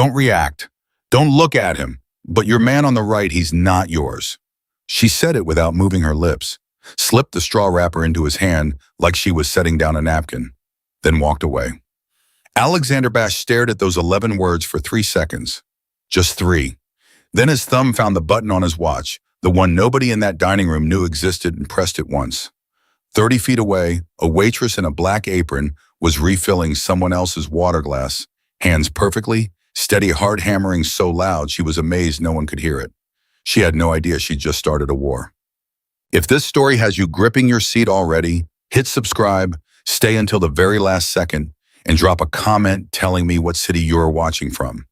Don't react. Don't look at him. But your man on the right, he's not yours. She said it without moving her lips, slipped the straw wrapper into his hand like she was setting down a napkin, then walked away. Alexander Bash stared at those 11 words for 3 seconds. Just 3. Then his thumb found the button on his watch, the one nobody in that dining room knew existed, and pressed it once. 30 feet away, a waitress in a black apron was refilling someone else's water glass, hands perfectly, steady, hard hammering so loud she was amazed no one could hear it. She had no idea she'd just started a war. If this story has you gripping your seat already, hit subscribe, stay until the very last second, and drop a comment telling me what city you're watching from.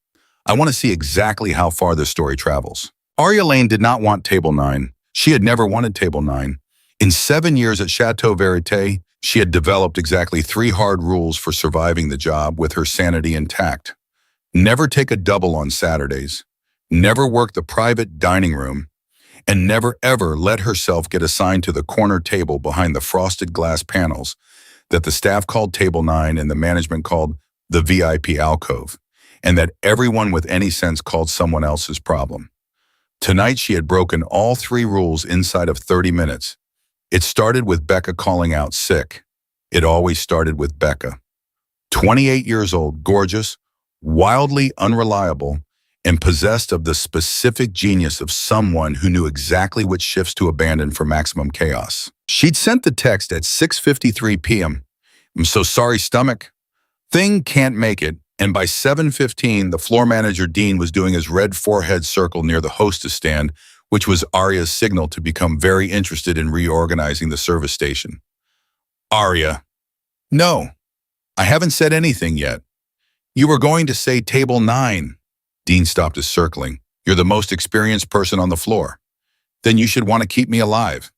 I want to see exactly how far this story travels. Arya Lane did not want Table 9. She had never wanted Table 9. In 7 years at Chateau Verité, she had developed exactly 3 hard rules for surviving the job with her sanity intact. Never take a double on Saturdays, never work the private dining room, and never ever let herself get assigned to the corner table behind the frosted glass panels that the staff called Table 9 and the management called the VIP alcove, and that everyone with any sense called someone else's problem. Tonight she had broken all 3 rules inside of 30 minutes. It started with Becca calling out sick. It always started with Becca. 28 years old, gorgeous, wildly unreliable, and possessed of the specific genius of someone who knew exactly which shifts to abandon for maximum chaos. She'd sent the text at 6:53 p.m. "I'm so sorry, stomach. Thing can't make it." And by 7:15, the floor manager Dean was doing his red forehead circle near the hostess stand, which was Arya's signal to become very interested in reorganizing the service station. "Arya, no, I haven't said anything yet. You were going to say Table 9. Dean stopped his circling. "You're the most experienced person on the floor. Then you should want to keep me alive.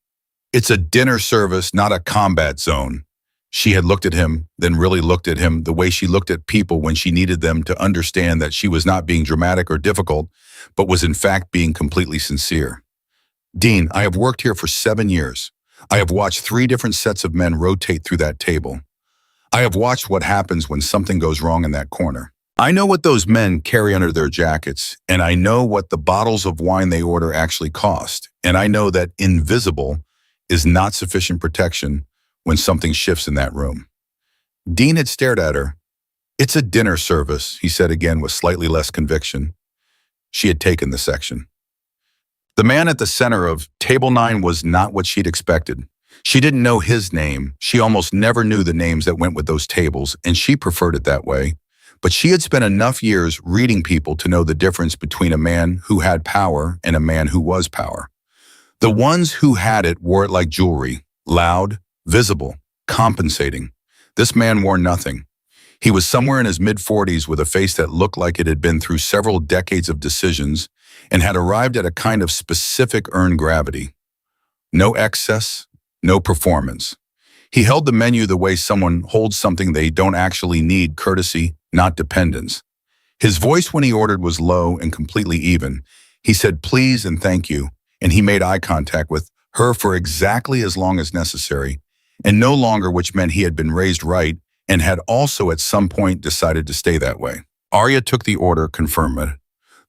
It's a dinner service, not a combat zone." She had looked at him, then really looked at him the way she looked at people when she needed them to understand that she was not being dramatic or difficult, but was in fact being completely sincere. "Dean, I have worked here for 7 years. I have watched 3 different sets of men rotate through that table. I have watched what happens when something goes wrong in that corner. I know what those men carry under their jackets, and I know what the bottles of wine they order actually cost, and I know that invisible is not sufficient protection when something shifts in that room." Dean had stared at her. "It's a dinner service," he said again with slightly less conviction. She had taken the section. The man at the center of Table 9 was not what she'd expected. She didn't know his name. She almost never knew the names that went with those tables, and she preferred it that way. But she had spent enough years reading people to know the difference between a man who had power and a man who was power. The ones who had it wore it like jewelry, loud, visible, compensating. This man wore nothing. He was somewhere in his mid-40s with a face that looked like it had been through several decades of decisions and had arrived at a kind of specific earned gravity. No excess, no performance. He held the menu the way someone holds something they don't actually need, courtesy, not dependence. His voice when he ordered was low and completely even. He said please and thank you, and he made eye contact with her for exactly as long as necessary, and no longer, which meant he had been raised right and had also at some point decided to stay that way. Arya took the order, confirmed it.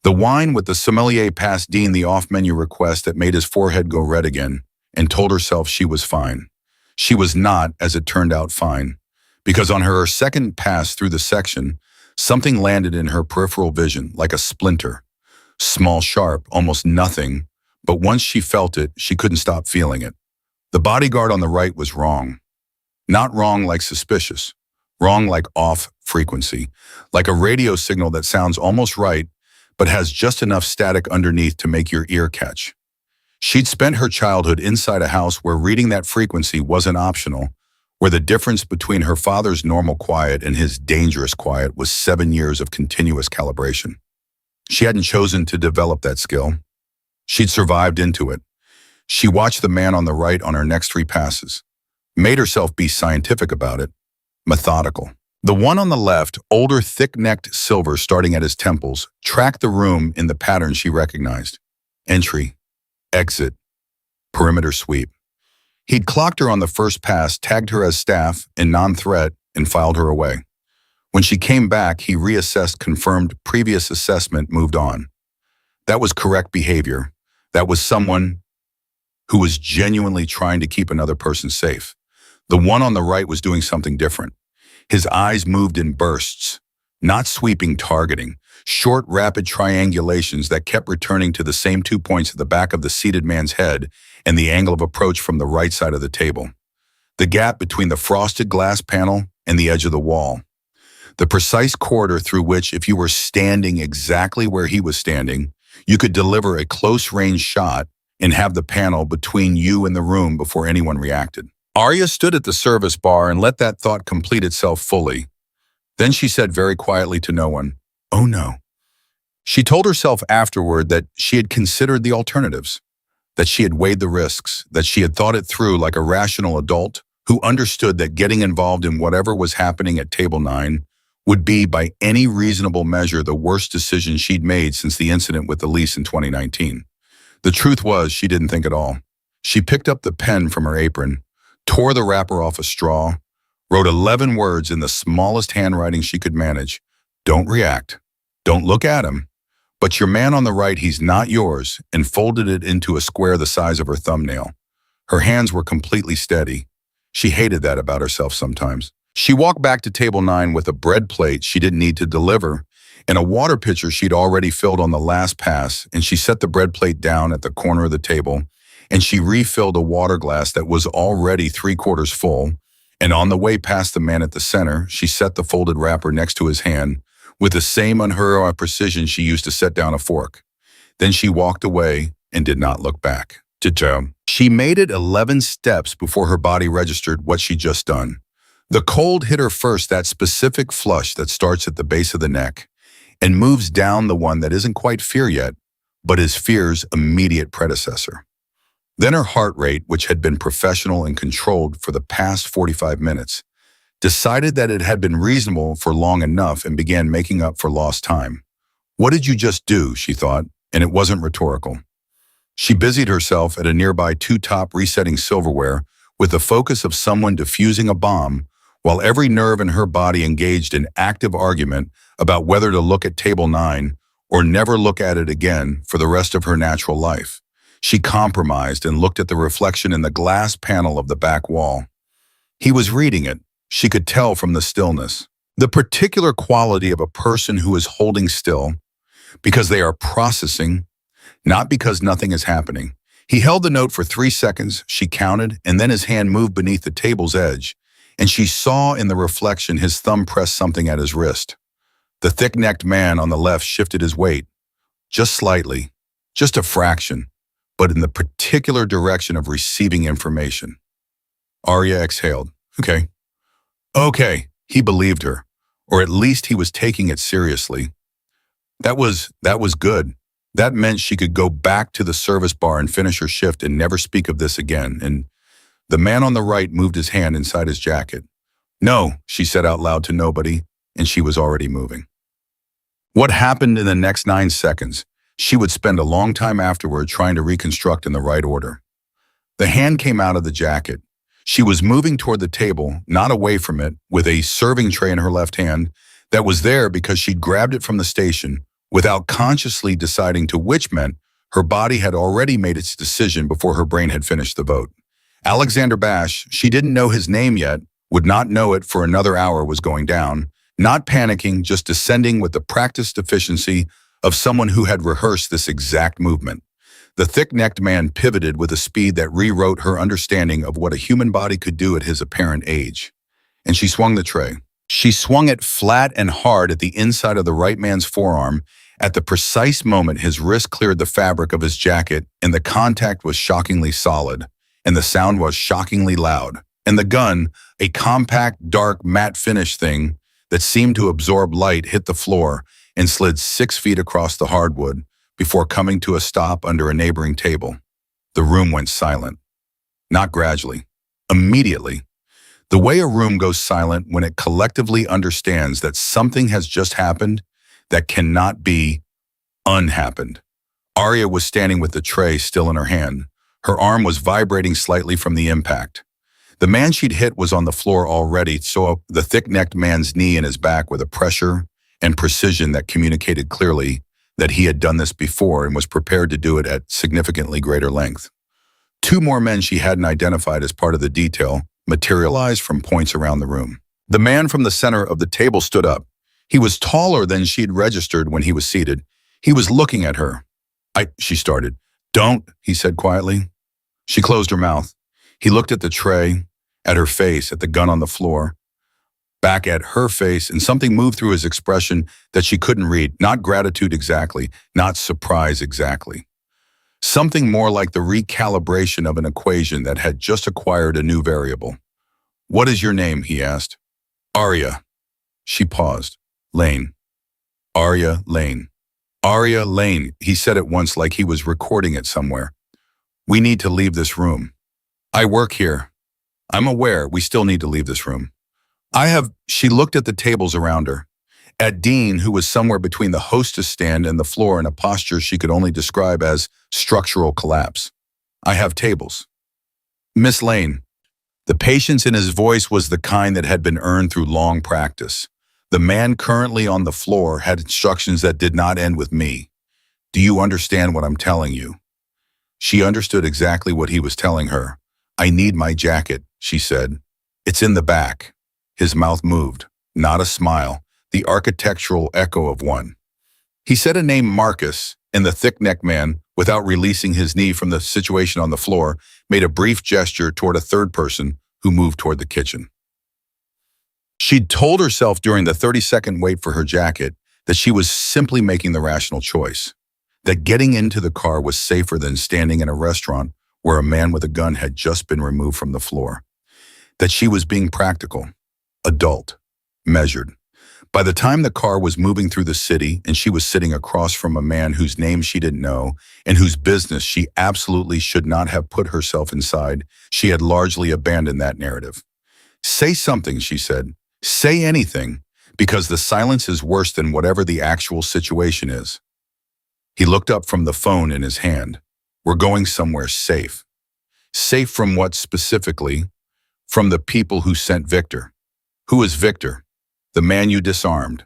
The wine with the sommelier passed Dean the off-menu request that made his forehead go red again, and told herself she was fine. She was not, as it turned out, fine, because on her second pass through the section, something landed in her peripheral vision like a splinter. Small, sharp, almost nothing, but once she felt it, she couldn't stop feeling it. The bodyguard on the right was wrong. Not wrong like suspicious, wrong like off frequency, like a radio signal that sounds almost right, but has just enough static underneath to make your ear catch. She'd spent her childhood inside a house where reading that frequency wasn't optional, where the difference between her father's normal quiet and his dangerous quiet was 7 years of continuous calibration. She hadn't chosen to develop that skill. She'd survived into it. She watched the man on the right on her next 3 passes, made herself be scientific about it, methodical. The one on the left, older, thick-necked silver starting at his temples, tracked the room in the pattern she recognized. Entry, exit, perimeter sweep. He'd clocked her on the first pass, tagged her as staff and non-threat, and filed her away. When she came back, he reassessed, confirmed previous assessment, moved on. That was correct behavior. That was someone who was genuinely trying to keep another person safe. The one on the right was doing something different. His eyes moved in bursts, not sweeping targeting, short, rapid triangulations that kept returning to the same 2 points at the back of the seated man's head and the angle of approach from the right side of the table. The gap between the frosted glass panel and the edge of the wall. The precise corridor through which, if you were standing exactly where he was standing, you could deliver a close-range shot and have the panel between you and the room before anyone reacted. Arya stood at the service bar and let that thought complete itself fully. Then she said very quietly to no one, "Oh no." She told herself afterward that she had considered the alternatives, that she had weighed the risks, that she had thought it through like a rational adult who understood that getting involved in whatever was happening at Table 9 would be, by any reasonable measure, the worst decision she'd made since the incident with Elise in 2019. The truth was, she didn't think at all. She picked up the pen from her apron, tore the wrapper off a straw, wrote 11 words in the smallest handwriting she could manage. "Don't react. Don't look at him. But your man on the right, he's not yours," and folded it into a square the size of her thumbnail. Her hands were completely steady. She hated that about herself sometimes. She walked back to Table 9 with a bread plate she didn't need to deliver and a water pitcher she'd already filled on the last pass, and she set the bread plate down at the corner of the table, and she refilled a water glass that was already 3/4 full, and on the way past the man at the center, she set the folded wrapper next to his hand with the same unheard-of precision she used to set down a fork. Then she walked away and did not look back. She made it 11 steps before her body registered what she'd just done. The cold hit her first, that specific flush that starts at the base of the neck and moves down the one that isn't quite fear yet, but is fear's immediate predecessor. Then her heart rate, which had been professional and controlled for the past 45 minutes, decided that it had been reasonable for long enough and began making up for lost time. What did you just do, she thought, and it wasn't rhetorical. She busied herself at a nearby two-top resetting silverware with the focus of someone defusing a bomb, while every nerve in her body engaged in active argument about whether to look at Table 9 or never look at it again for the rest of her natural life. She compromised and looked at the reflection in the glass panel of the back wall. He was reading it. She could tell from the stillness. The particular quality of a person who is holding still because they are processing, not because nothing is happening. He held the note for 3 seconds, she counted, and then his hand moved beneath the table's edge, and she saw in the reflection his thumb press something at his wrist. The thick-necked man on the left shifted his weight, just slightly, just a fraction, but in the particular direction of receiving information. Arya exhaled. Okay, he believed her, or at least he was taking it seriously. That was good. That meant she could go back to the service bar and finish her shift and never speak of this again. And the man on the right moved his hand inside his jacket. "No," she said out loud to nobody, and she was already moving. What happened in the next 9 seconds, she would spend a long time afterward trying to reconstruct in the right order. The hand came out of the jacket. She was moving toward the table, not away from it, with a serving tray in her left hand that was there because she'd grabbed it from the station, without consciously deciding to, which meant her body had already made its decision before her brain had finished the vote. Alexander Bash, she didn't know his name yet, would not know it for another hour, was going down, not panicking, just descending with the practiced efficiency of someone who had rehearsed this exact movement. The thick-necked man pivoted with a speed that rewrote her understanding of what a human body could do at his apparent age. And she swung the tray. She swung it flat and hard at the inside of the right man's forearm. At the precise moment his wrist cleared the fabric of his jacket, and the contact was shockingly solid, and the sound was shockingly loud. And the gun, a compact, dark, matte finish thing that seemed to absorb light, hit the floor and slid 6 feet across the hardwood before coming to a stop under a neighboring table. The room went silent. Not gradually. Immediately. The way a room goes silent when it collectively understands that something has just happened that cannot be unhappened. Arya was standing with the tray still in her hand. Her arm was vibrating slightly from the impact. The man she'd hit was on the floor already, so the thick-necked man's knee in his back with a pressure and precision that communicated clearly that he had done this before and was prepared to do it at significantly greater length. Two more men she hadn't identified as part of the detail materialized from points around the room. The man from the center of the table stood up. He was taller than she'd registered when he was seated. He was looking at her. She started. Don't, he said quietly. She closed her mouth. He looked at the tray, at her face, at the gun on the floor, back at her face, and something moved through his expression that she couldn't read. Not gratitude exactly, not surprise exactly. Something more like the recalibration of an equation that had just acquired a new variable. What is your name? He asked. Arya. She paused. Lane. Arya Lane. Arya Lane, he said it once like he was recording it somewhere. We need to leave this room. I work here. I'm aware we still need to leave this room. She looked at the tables around her. At Dean, who was somewhere between the hostess stand and the floor in a posture she could only describe as structural collapse. I have tables. Miss Lane. The patience in his voice was the kind that had been earned through long practice. The man currently on the floor had instructions that did not end with me. Do you understand what I'm telling you? She understood exactly what he was telling her. I need my jacket, she said. It's in the back. His mouth moved, not a smile, the architectural echo of one. He said a name Marcus, and the thick-necked man, without releasing his knee from the situation on the floor, made a brief gesture toward a third person who moved toward the kitchen. She'd told herself during the 30-second wait for her jacket that she was simply making the rational choice, that getting into the car was safer than standing in a restaurant where a man with a gun had just been removed from the floor, that she was being practical, adult, measured. By the time the car was moving through the city and she was sitting across from a man whose name she didn't know and whose business she absolutely should not have put herself inside, she had largely abandoned that narrative. Say something, she said. Say anything, because the silence is worse than whatever the actual situation is. He looked up from the phone in his hand. We're going somewhere safe. Safe from what specifically? From the people who sent Victor. Who is Victor? The man you disarmed.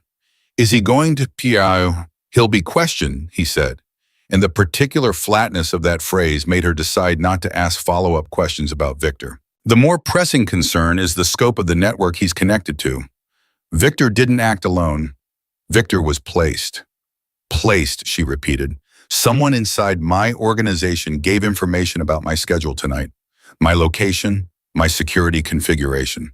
Is he going to PIO? He'll be questioned, he said. And the particular flatness of that phrase made her decide not to ask follow-up questions about Victor. The more pressing concern is the scope of the network he's connected to. Victor didn't act alone. Victor was placed. Placed, she repeated. Someone inside my organization gave information about my schedule tonight, my location, my security configuration.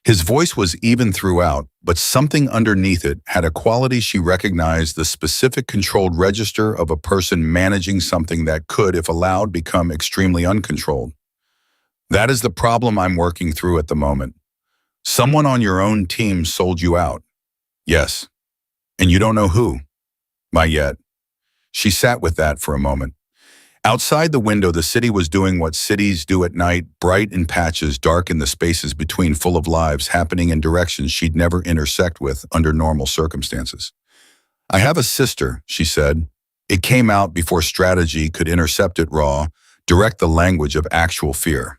His voice was even throughout, but something underneath it had a quality she recognized, the specific controlled register of a person managing something that could, if allowed, become extremely uncontrolled. That is the problem I'm working through at the moment. Someone on your own team sold you out. Yes. And you don't know who. Not yet. She sat with that for a moment. Outside the window, the city was doing what cities do at night, bright in patches, dark in the spaces between, full of lives happening in directions she'd never intersect with under normal circumstances. I have a sister, she said. It came out before strategy could intercept it raw, direct the language of actual fear.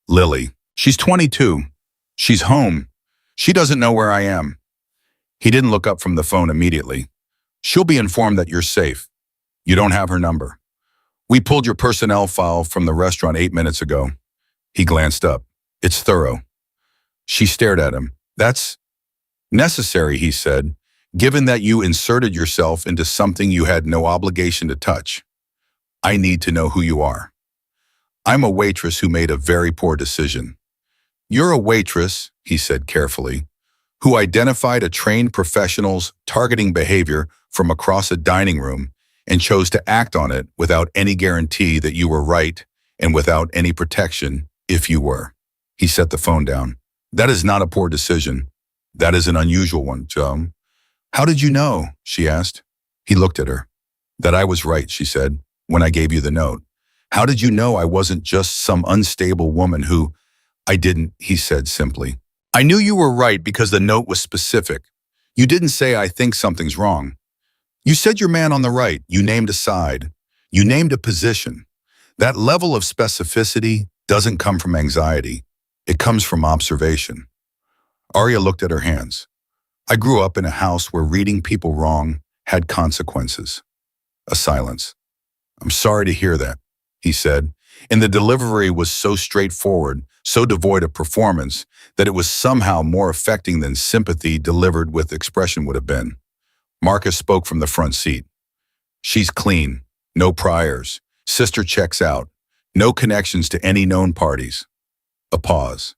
Lily. She's 22. She's home. She doesn't know where I am. He didn't look up from the phone immediately. She'll be informed that you're safe. You don't have her number. We pulled your personnel file from the restaurant 8 minutes ago. He glanced up. It's thorough. She stared at him. That's necessary, he said, given that you inserted yourself into something you had no obligation to touch. I need to know who you are. I'm a waitress who made a very poor decision. You're a waitress, he said carefully, who identified a trained professional's targeting behavior from across a dining room and chose to act on it without any guarantee that you were right and without any protection if you were. He set the phone down. That is not a poor decision. That is an unusual one, Joan. How did you know? She asked. He looked at her. That I was right, she said, when I gave you the note. How did you know I wasn't just some unstable woman who... I didn't, he said simply. I knew you were right because the note was specific. You didn't say I think something's wrong. You said your man on the right. You named a side. You named a position. That level of specificity doesn't come from anxiety. It comes from observation. Arya looked at her hands. I grew up in a house where reading people wrong had consequences. A silence. I'm sorry to hear that, he said, and the delivery was so straightforward, so devoid of performance, that it was somehow more affecting than sympathy delivered with expression would have been. Marcus spoke from the front seat. She's clean, no priors, sister checks out, no connections to any known parties. A pause.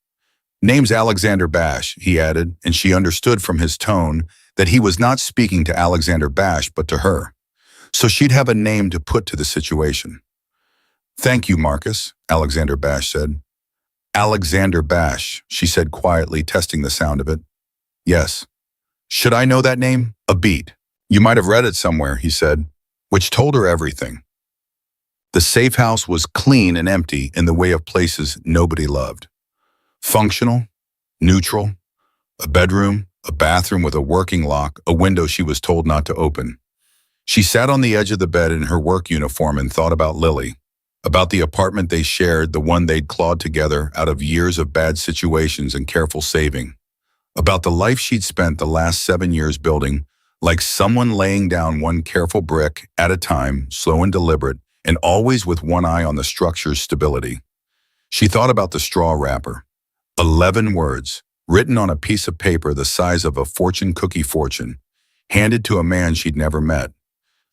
Name's Alexander Bash, he added, and she understood from his tone that he was not speaking to Alexander Bash but to her. So she'd have a name to put to the situation. Thank you, Marcus, Alexander Bash said. Alexander Bash, she said quietly, testing the sound of it. Yes. Should I know that name? A beat. You might have read it somewhere, he said, which told her everything. The safe house was clean and empty in the way of places nobody loved. Functional, neutral, a bedroom, a bathroom with a working lock, a window she was told not to open. She sat on the edge of the bed in her work uniform and thought about Lily, about the apartment they shared, the one they'd clawed together out of years of bad situations and careful saving, about the life she'd spent the last 7 years building, like someone laying down one careful brick at a time, slow and deliberate, and always with one eye on the structure's stability. She thought about the straw wrapper. 11 words, written on a piece of paper the size of a fortune cookie fortune, handed to a man she'd never met.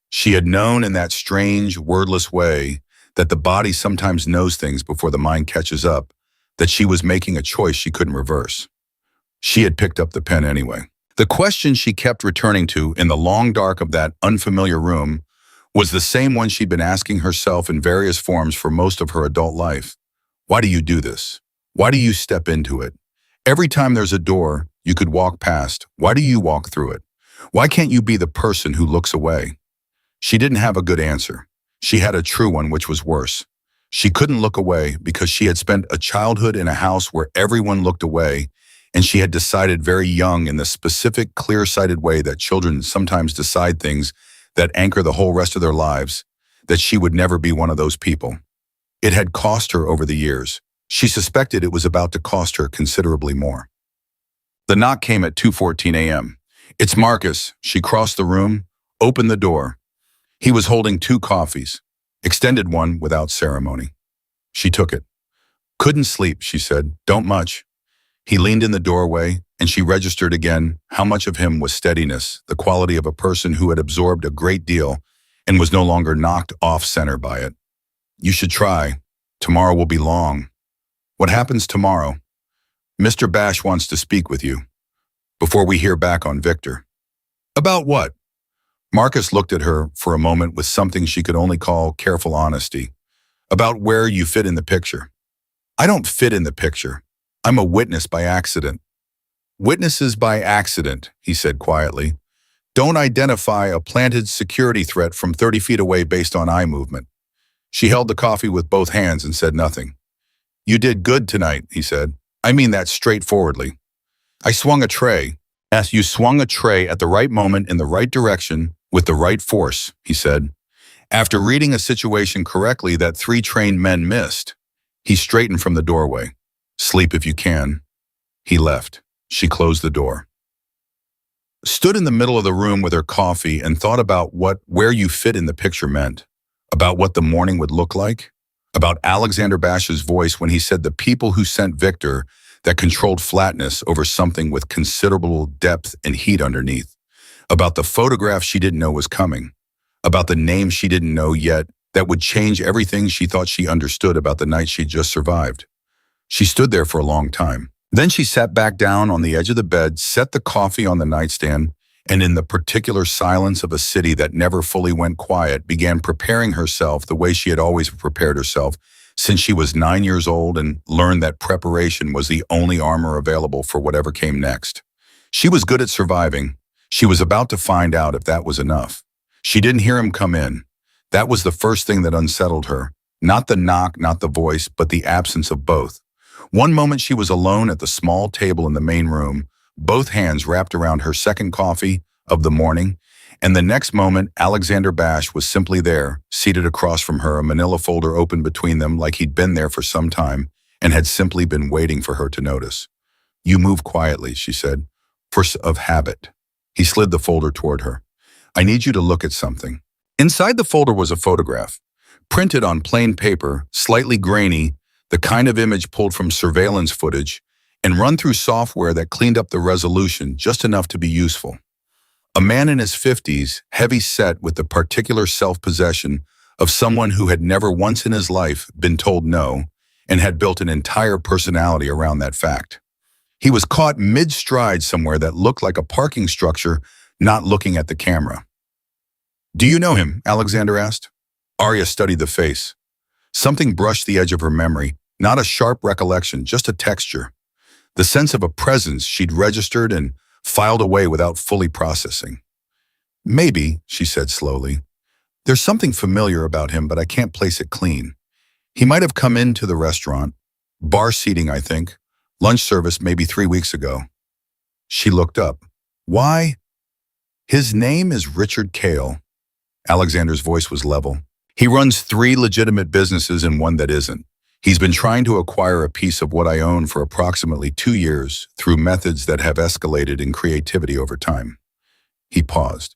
She had known in that strange, wordless way that the body sometimes knows things before the mind catches up, that she was making a choice she couldn't reverse. She had picked up the pen anyway. The question she kept returning to in the long dark of that unfamiliar room was the same one she'd been asking herself in various forms for most of her adult life. Why do you do this? Why do you step into it? Every time there's a door you could walk past, why do you walk through it? Why can't you be the person who looks away? She didn't have a good answer. She had a true one, which was worse. She couldn't look away because she had spent a childhood in a house where everyone looked away, and she had decided very young in the specific, clear-sighted way that children sometimes decide things that anchor the whole rest of their lives, that she would never be one of those people. It had cost her over the years. She suspected it was about to cost her considerably more. The knock came at 2:14 a.m. It's Marcus. She crossed the room, opened the door. He was holding 2 coffees, extended one without ceremony. She took it. Couldn't sleep, she said. Don't much. He leaned in the doorway, and she registered again how much of him was steadiness, the quality of a person who had absorbed a great deal and was no longer knocked off center by it. You should try. Tomorrow will be long. What happens tomorrow? Mr. Bash wants to speak with you. Before we hear back on Victor. About what? Marcus looked at her for a moment with something she could only call careful honesty. About where you fit in the picture. I don't fit in the picture. I'm a witness by accident. Witnesses by accident, he said quietly, don't identify a planted security threat from 30 feet away based on eye movement. She held the coffee with both hands and said nothing. You did good tonight, he said. I mean that straightforwardly. I swung a tray. As you swung a tray at the right moment in the right direction with the right force, he said. After reading a situation correctly that 3 trained men missed, he straightened from the doorway. Sleep if you can. He left. She closed the door. Stood in the middle of the room with her coffee and thought about where you fit in the picture meant, about what the morning would look like, about Alexander Bash's voice when he said the people who sent Victor that controlled flatness over something with considerable depth and heat underneath, about the photograph she didn't know was coming, about the name she didn't know yet that would change everything she thought she understood about the night she'd just survived. She stood there for a long time. Then she sat back down on the edge of the bed, set the coffee on the nightstand, and in the particular silence of a city that never fully went quiet, began preparing herself the way she had always prepared herself since she was 9 years old and learned that preparation was the only armor available for whatever came next. She was good at surviving. She was about to find out if that was enough. She didn't hear him come in. That was the first thing that unsettled her. Not the knock, not the voice, but the absence of both. One moment she was alone at the small table in the main room, both hands wrapped around her second coffee of the morning, and the next moment Alexander Bash was simply there, seated across from her, a manila folder open between them like he'd been there for some time, and had simply been waiting for her to notice. You move quietly, she said, force of habit. He slid the folder toward her. I need you to look at something. Inside the folder was a photograph, printed on plain paper, slightly grainy, the kind of image pulled from surveillance footage and run through software that cleaned up the resolution just enough to be useful. A man in his 50s, heavy-set with the particular self-possession of someone who had never once in his life been told no and had built an entire personality around that fact. He was caught mid-stride somewhere that looked like a parking structure, not looking at the camera. Do you know him? Alexander asked. Arya studied the face. Something brushed the edge of her memory, not a sharp recollection, just a texture. The sense of a presence she'd registered and filed away without fully processing. Maybe, she said slowly. There's something familiar about him, but I can't place it clean. He might have come into the restaurant. Bar seating, I think. Lunch service maybe 3 weeks ago. She looked up. Why? His name is Richard Cale. Alexander's voice was level. He runs 3 legitimate businesses and one that isn't. He's been trying to acquire a piece of what I own for approximately 2 years through methods that have escalated in creativity over time. He paused.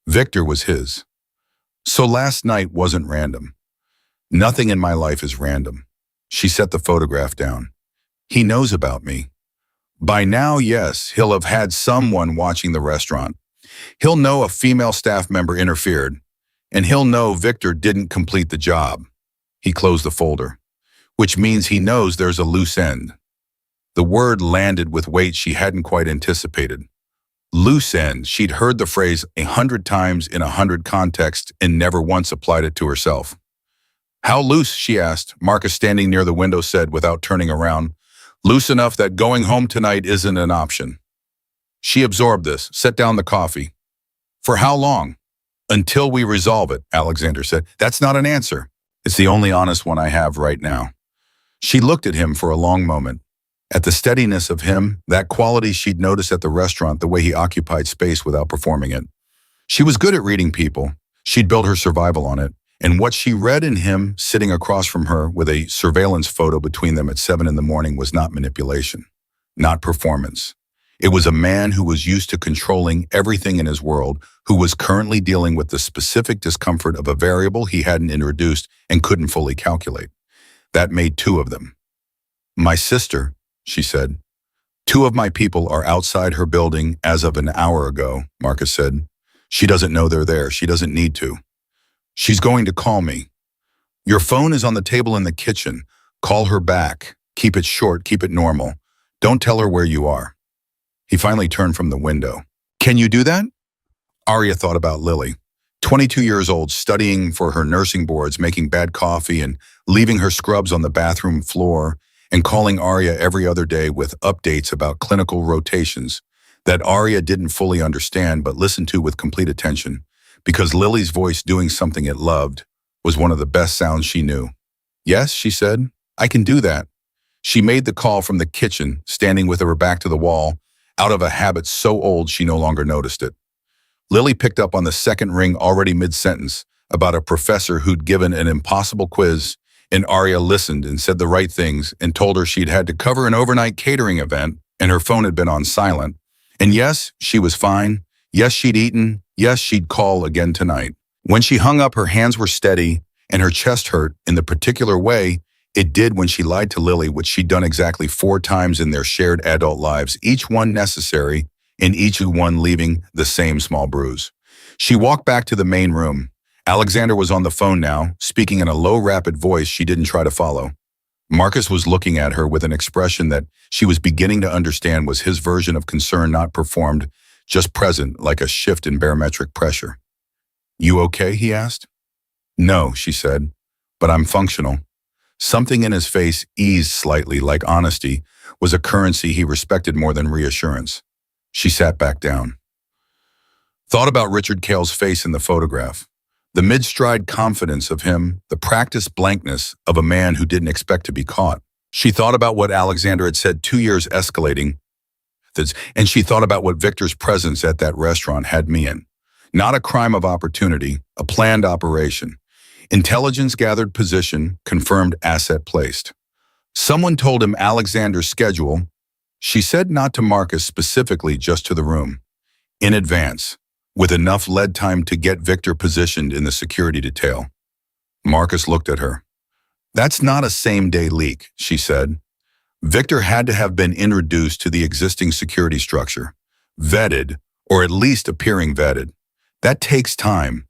Victor was his. So last night wasn't random. Nothing in my life is random. She set the photograph down. He knows about me. By now, yes, he'll have had someone watching the restaurant. He'll know a female staff member interfered, and he'll know Victor didn't complete the job. He closed the folder, which means he knows there's a loose end. The word landed with weight she hadn't quite anticipated. Loose end. She'd heard the phrase 100 times in 100 contexts and never once applied it to herself. How loose, she asked. Marcus, standing near the window, said without turning around. Loose enough that going home tonight isn't an option. She absorbed this, set down the coffee. For how long? Until we resolve it, Alexander said. That's not an answer. It's the only honest one I have right now. She looked at him for a long moment. At the steadiness of him, that quality she'd noticed at the restaurant, the way he occupied space without performing it. She was good at reading people. She'd built her survival on it. And what she read in him, sitting across from her with a surveillance photo between them at 7 in the morning, was not manipulation, not performance. It was a man who was used to controlling everything in his world, who was currently dealing with the specific discomfort of a variable he hadn't introduced and couldn't fully calculate. That made 2 of them. My sister, she said. 2 of my people are outside her building as of an hour ago, Marcus said. She doesn't know they're there. She doesn't need to. She's going to call me. Your phone is on the table in the kitchen. Call her back. Keep it short. Keep it normal. Don't tell her where you are. He finally turned from the window. Can you do that? Arya thought about Lily, 22 years old, studying for her nursing boards, making bad coffee and leaving her scrubs on the bathroom floor, and calling Arya every other day with updates about clinical rotations that Arya didn't fully understand but listened to with complete attention, because Lily's voice doing something it loved was one of the best sounds she knew. Yes, she said, I can do that. She made the call from the kitchen, standing with her back to the wall, out of a habit so old she no longer noticed it. Lily picked up on the second ring already mid-sentence about a professor who'd given an impossible quiz, and Arya listened and said the right things and told her she'd had to cover an overnight catering event and her phone had been on silent. And yes, she was fine. Yes, she'd eaten. Yes, she'd call again tonight. When she hung up, her hands were steady and her chest hurt in the particular way it did when she lied to Lily, which she'd done exactly 4 times in their shared adult lives, each one necessary and each one leaving the same small bruise. She walked back to the main room. Alexander was on the phone now, speaking in a low, rapid voice she didn't try to follow. Marcus was looking at her with an expression that she was beginning to understand was his version of concern, not performed, just present, like a shift in barometric pressure. You okay? He asked. No, she said, but I'm functional. Something in his face eased slightly, like honesty was a currency he respected more than reassurance. She sat back down. Thought about Richard Cale's face in the photograph. The mid-stride confidence of him, the practiced blankness of a man who didn't expect to be caught. She thought about what Alexander had said 2 years escalating, and she thought about what Victor's presence at that restaurant had me in. Not a crime of opportunity, a planned operation. Intelligence gathered position, confirmed asset placed. Someone told him Alexander's schedule. She said not to Marcus specifically, just to the room. In advance, with enough lead time to get Victor positioned in the security detail. Marcus looked at her. That's not a same-day leak, she said. Victor had to have been introduced to the existing security structure, vetted, or at least appearing vetted. That takes time.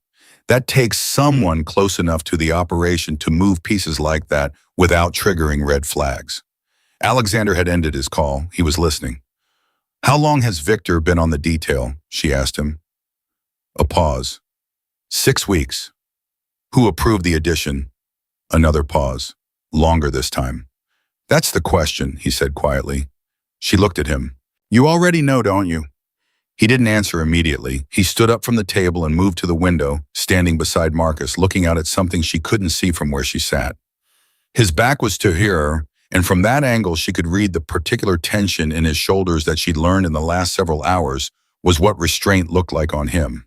That takes someone close enough to the operation to move pieces like that without triggering red flags. Alexander had ended his call. He was listening. How long has Victor been on the detail? She asked him. A pause. 6 weeks. Who approved the addition? Another pause. Longer this time. That's the question, he said quietly. She looked at him. You already know, don't you? He didn't answer immediately. He stood up from the table and moved to the window, standing beside Marcus, looking out at something she couldn't see from where she sat. His back was to her, and from that angle she could read the particular tension in his shoulders that she'd learned in the last several hours was what restraint looked like on him.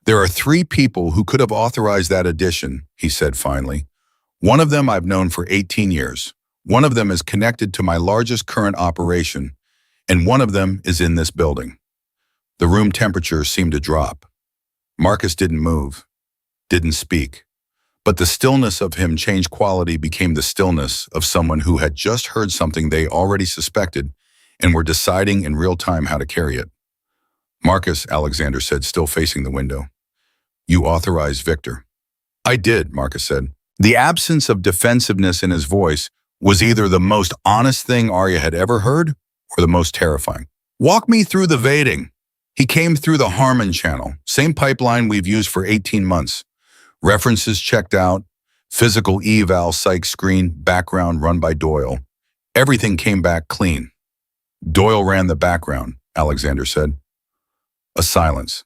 There are 3 people who could have authorized that addition, he said finally. One of them I've known for 18 years. One of them is connected to my largest current operation, and one of them is in this building. The room temperature seemed to drop. Marcus didn't move, didn't speak, but the stillness of him changed quality, became the stillness of someone who had just heard something they already suspected and were deciding in real time how to carry it. Marcus, Alexander said, still facing the window. You authorized Victor. I did, Marcus said. The absence of defensiveness in his voice was either the most honest thing Arya had ever heard or the most terrifying. Walk me through the vetting. He came through the Harmon channel, same pipeline we've used for 18 months. References checked out, physical eval, psych screen, background run by Doyle. Everything came back clean. Doyle ran the background, Alexander said. A silence.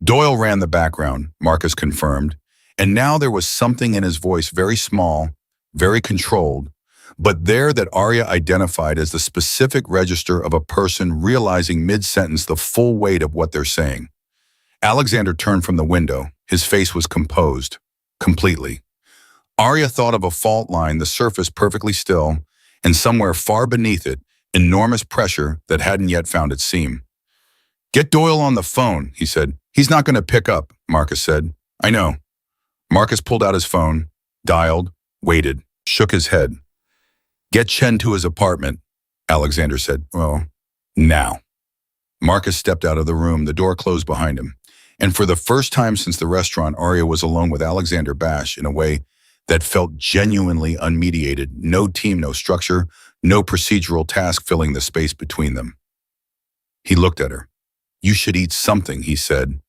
Doyle ran the background, Marcus confirmed, and now there was something in his voice, very small, very controlled, but there that Arya identified as the specific register of a person realizing mid-sentence the full weight of what they're saying. Alexander turned from the window. His face was composed, completely. Arya thought of a fault line, the surface perfectly still, and somewhere far beneath it, enormous pressure that hadn't yet found its seam. Get Doyle on the phone, he said. He's not going to pick up, Marcus said. I know. Marcus pulled out his phone, dialed, waited, shook his head. Get Chen to his apartment, Alexander said. Well, now. Marcus stepped out of the room, the door closed behind him. And for the first time since the restaurant, Arya was alone with Alexander Bash in a way that felt genuinely unmediated. No team, no structure, no procedural task filling the space between them. He looked at her. You should eat something, he said.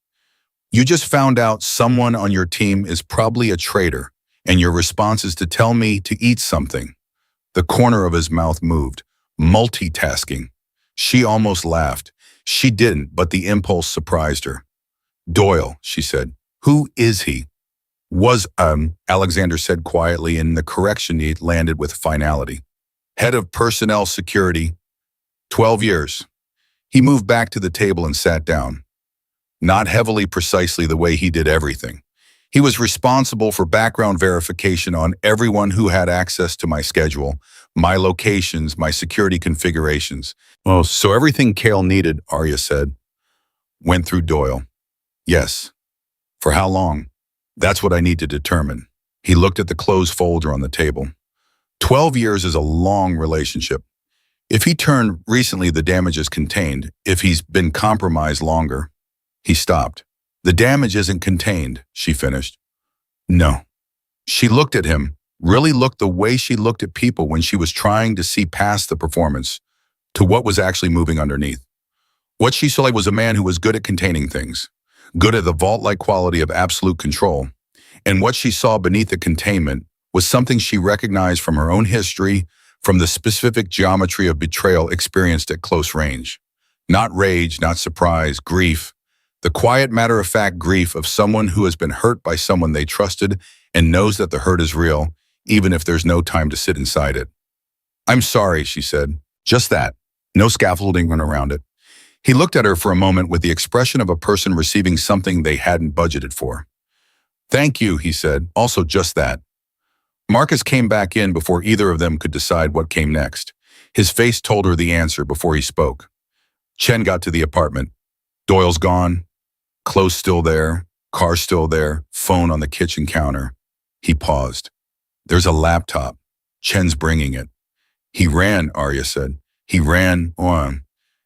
You just found out someone on your team is probably a traitor, and your response is to tell me to eat something. The corner of his mouth moved. Multitasking. She almost laughed. She didn't, but the impulse surprised her. Doyle, she said. Who is he? Alexander said quietly, and the correction he landed with finality. Head of Personnel Security. 12 years. He moved back to the table and sat down. Not heavily, precisely the way he did everything. He was responsible for background verification on everyone who had access to my schedule, my locations, my security configurations. Oh, so everything Kale needed, Arya said, went through Doyle. Yes. For how long? That's what I need to determine. He looked at the closed folder on the table. 12 years is a long relationship. If he turned recently, the damage is contained. If he's been compromised longer. He stopped. The damage isn't contained, she finished. No. She looked at him, really looked the way she looked at people when she was trying to see past the performance to what was actually moving underneath. What she saw was a man who was good at containing things, good at the vault-like quality of absolute control, and what she saw beneath the containment was something she recognized from her own history, from the specific geometry of betrayal experienced at close range. Not rage, not surprise, grief. The quiet, matter-of-fact grief of someone who has been hurt by someone they trusted and knows that the hurt is real, even if there's no time to sit inside it. I'm sorry, she said. Just that. No scaffolding around it. He looked at her for a moment with the expression of a person receiving something they hadn't budgeted for. Thank you, he said. Also just that. Marcus came back in before either of them could decide what came next. His face told her the answer before he spoke. Chen got to the apartment. Doyle's gone. Clothes still there. Car still there. Phone on the kitchen counter. He paused. There's a laptop. Chen's bringing it. He ran, Arya said. He ran on.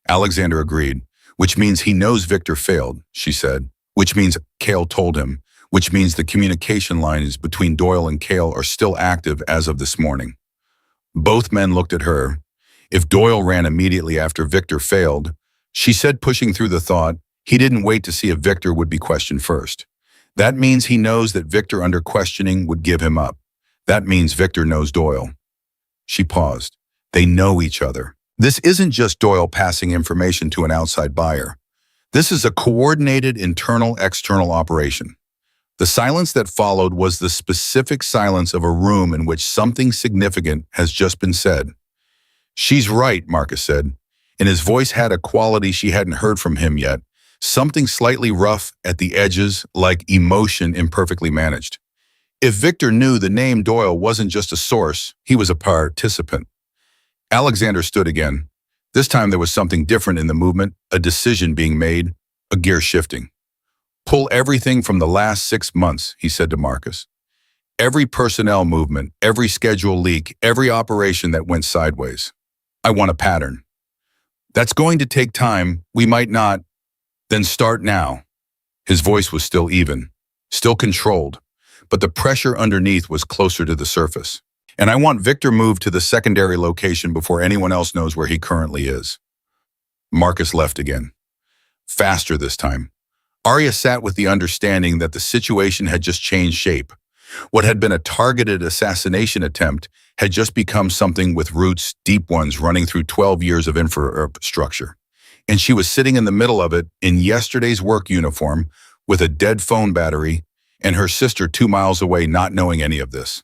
Alexander agreed. Which means he knows Victor failed, she said. Which means Cale told him. Which means the communication lines between Doyle and Cale are still active as of this morning. Both men looked at her. If Doyle ran immediately after Victor failed, she said, pushing through the thought, he didn't wait to see if Victor would be questioned first. That means he knows that Victor under questioning would give him up. That means Victor knows Doyle. She paused. They know each other. This isn't just Doyle passing information to an outside buyer. This is a coordinated internal-external operation. The silence that followed was the specific silence of a room in which something significant has just been said. She's right, Marcus said, and his voice had a quality she hadn't heard from him yet, something slightly rough at the edges, like emotion imperfectly managed. If Victor knew the name Doyle wasn't just a source, he was a participant. Alexander stood again. This time there was something different in the movement, a decision being made, a gear shifting. Pull everything from the last 6 months, he said to Marcus. Every personnel movement, every schedule leak, every operation that went sideways. I want a pattern. That's going to take time. We might not. Then start now. His voice was still even, still controlled, but the pressure underneath was closer to the surface. And I want Victor moved to the secondary location before anyone else knows where he currently is. Marcus left again. Faster this time. Arya sat with the understanding that the situation had just changed shape. What had been a targeted assassination attempt had just become something with roots, deep ones, running through 12 years of infrastructure. And she was sitting in the middle of it in yesterday's work uniform with a dead phone battery and her sister 2 miles away not knowing any of this.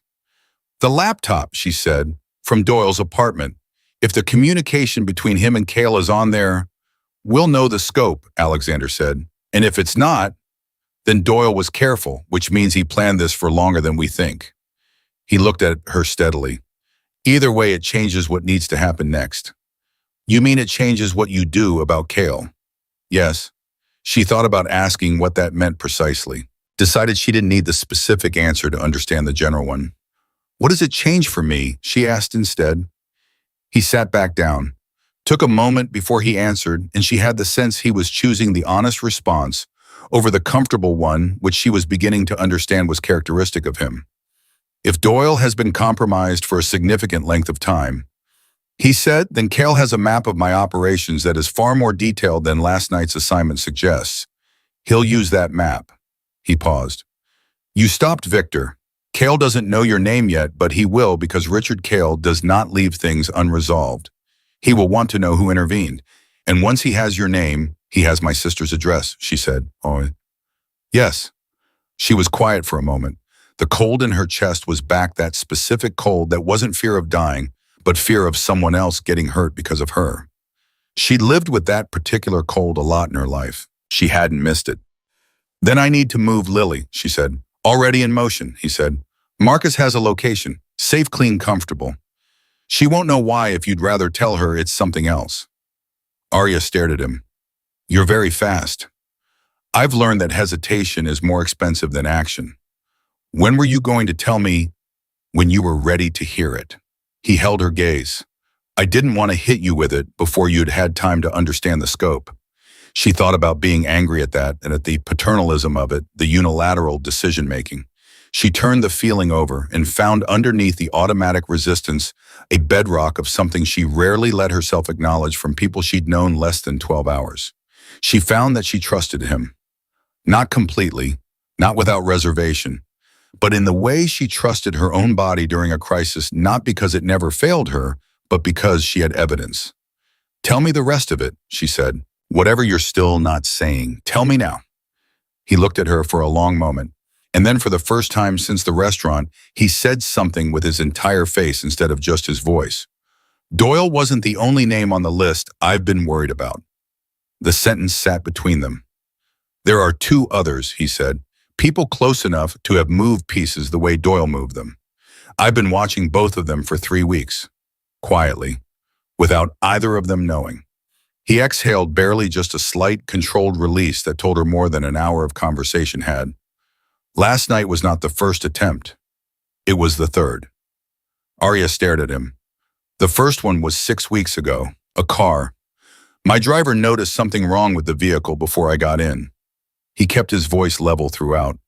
The laptop, she said, from Doyle's apartment. If the communication between him and Cale is on there, we'll know the scope, Alexander said. And if it's not, then Doyle was careful, which means he planned this for longer than we think. He looked at her steadily. Either way, it changes what needs to happen next. You mean it changes what you do about Cale? Yes. She thought about asking what that meant precisely. Decided she didn't need the specific answer to understand the general one. What does it change for me? She asked instead. He sat back down. Took a moment before he answered, and she had the sense he was choosing the honest response over the comfortable one, which she was beginning to understand was characteristic of him. If Doyle has been compromised for a significant length of time, he said, then Cale has a map of my operations that is far more detailed than last night's assignment suggests. He'll use that map. He paused. You stopped Victor. Cale doesn't know your name yet, but he will because Richard Cale does not leave things unresolved. He will want to know who intervened. And once he has your name, he has my sister's address, she said. Oh, yes. She was quiet for a moment. The cold in her chest was back, that specific cold that wasn't fear of dying, but fear of someone else getting hurt because of her. She'd lived with that particular cold a lot in her life. She hadn't missed it. Then I need to move Lily, she said. Already in motion, he said. Marcus has a location. Safe, clean, comfortable. She won't know why if you'd rather tell her it's something else. Arya stared at him. You're very fast. I've learned that hesitation is more expensive than action. When were you going to tell me? When you were ready to hear it. He held her gaze. I didn't want to hit you with it before you'd had time to understand the scope. She thought about being angry at that and at the paternalism of it, the unilateral decision-making. She turned the feeling over and found underneath the automatic resistance a bedrock of something she rarely let herself acknowledge from people she'd known less than 12 hours. She found that she trusted him. Not completely, not without reservation, but in the way she trusted her own body during a crisis, not because it never failed her, but because she had evidence. Tell me the rest of it, she said. Whatever you're still not saying, tell me now. He looked at her for a long moment. And then for the first time since the restaurant, he said something with his entire face instead of just his voice. Doyle wasn't the only name on the list I've been worried about. The sentence sat between them. There are 2 others, he said, people close enough to have moved pieces the way Doyle moved them. I've been watching both of them for 3 weeks, quietly, without either of them knowing. He exhaled barely, just a slight, controlled release that told her more than an hour of conversation had. Last night was not the first attempt. It was the third. Arya stared at him. The first one was 6 weeks ago, a car. My driver noticed something wrong with the vehicle before I got in. He kept his voice level throughout.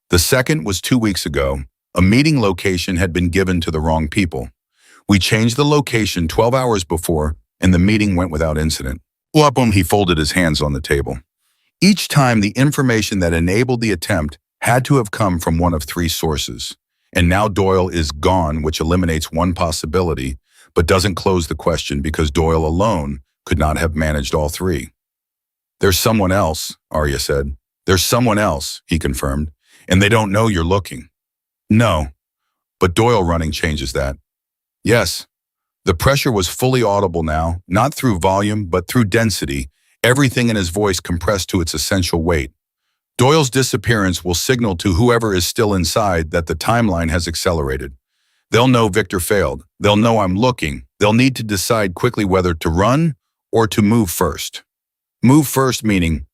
The second was 2 weeks ago. A meeting location had been given to the wrong people. We changed the location 12 hours before, and the meeting went without incident. Whoopum, he folded his hands on the table. Each time, the information that enabled the attempt had to have come from one of three sources. And now Doyle is gone, which eliminates one possibility, but doesn't close the question because Doyle alone could not have managed all three. There's someone else, Arya said. There's someone else, he confirmed, and they don't know you're looking. No, but Doyle running changes that. Yes, the pressure was fully audible now, not through volume, but through density, everything in his voice compressed to its essential weight. Doyle's disappearance will signal to whoever is still inside that the timeline has accelerated. They'll know Victor failed. They'll know I'm looking. They'll need to decide quickly whether to run or to move first. Move first meaning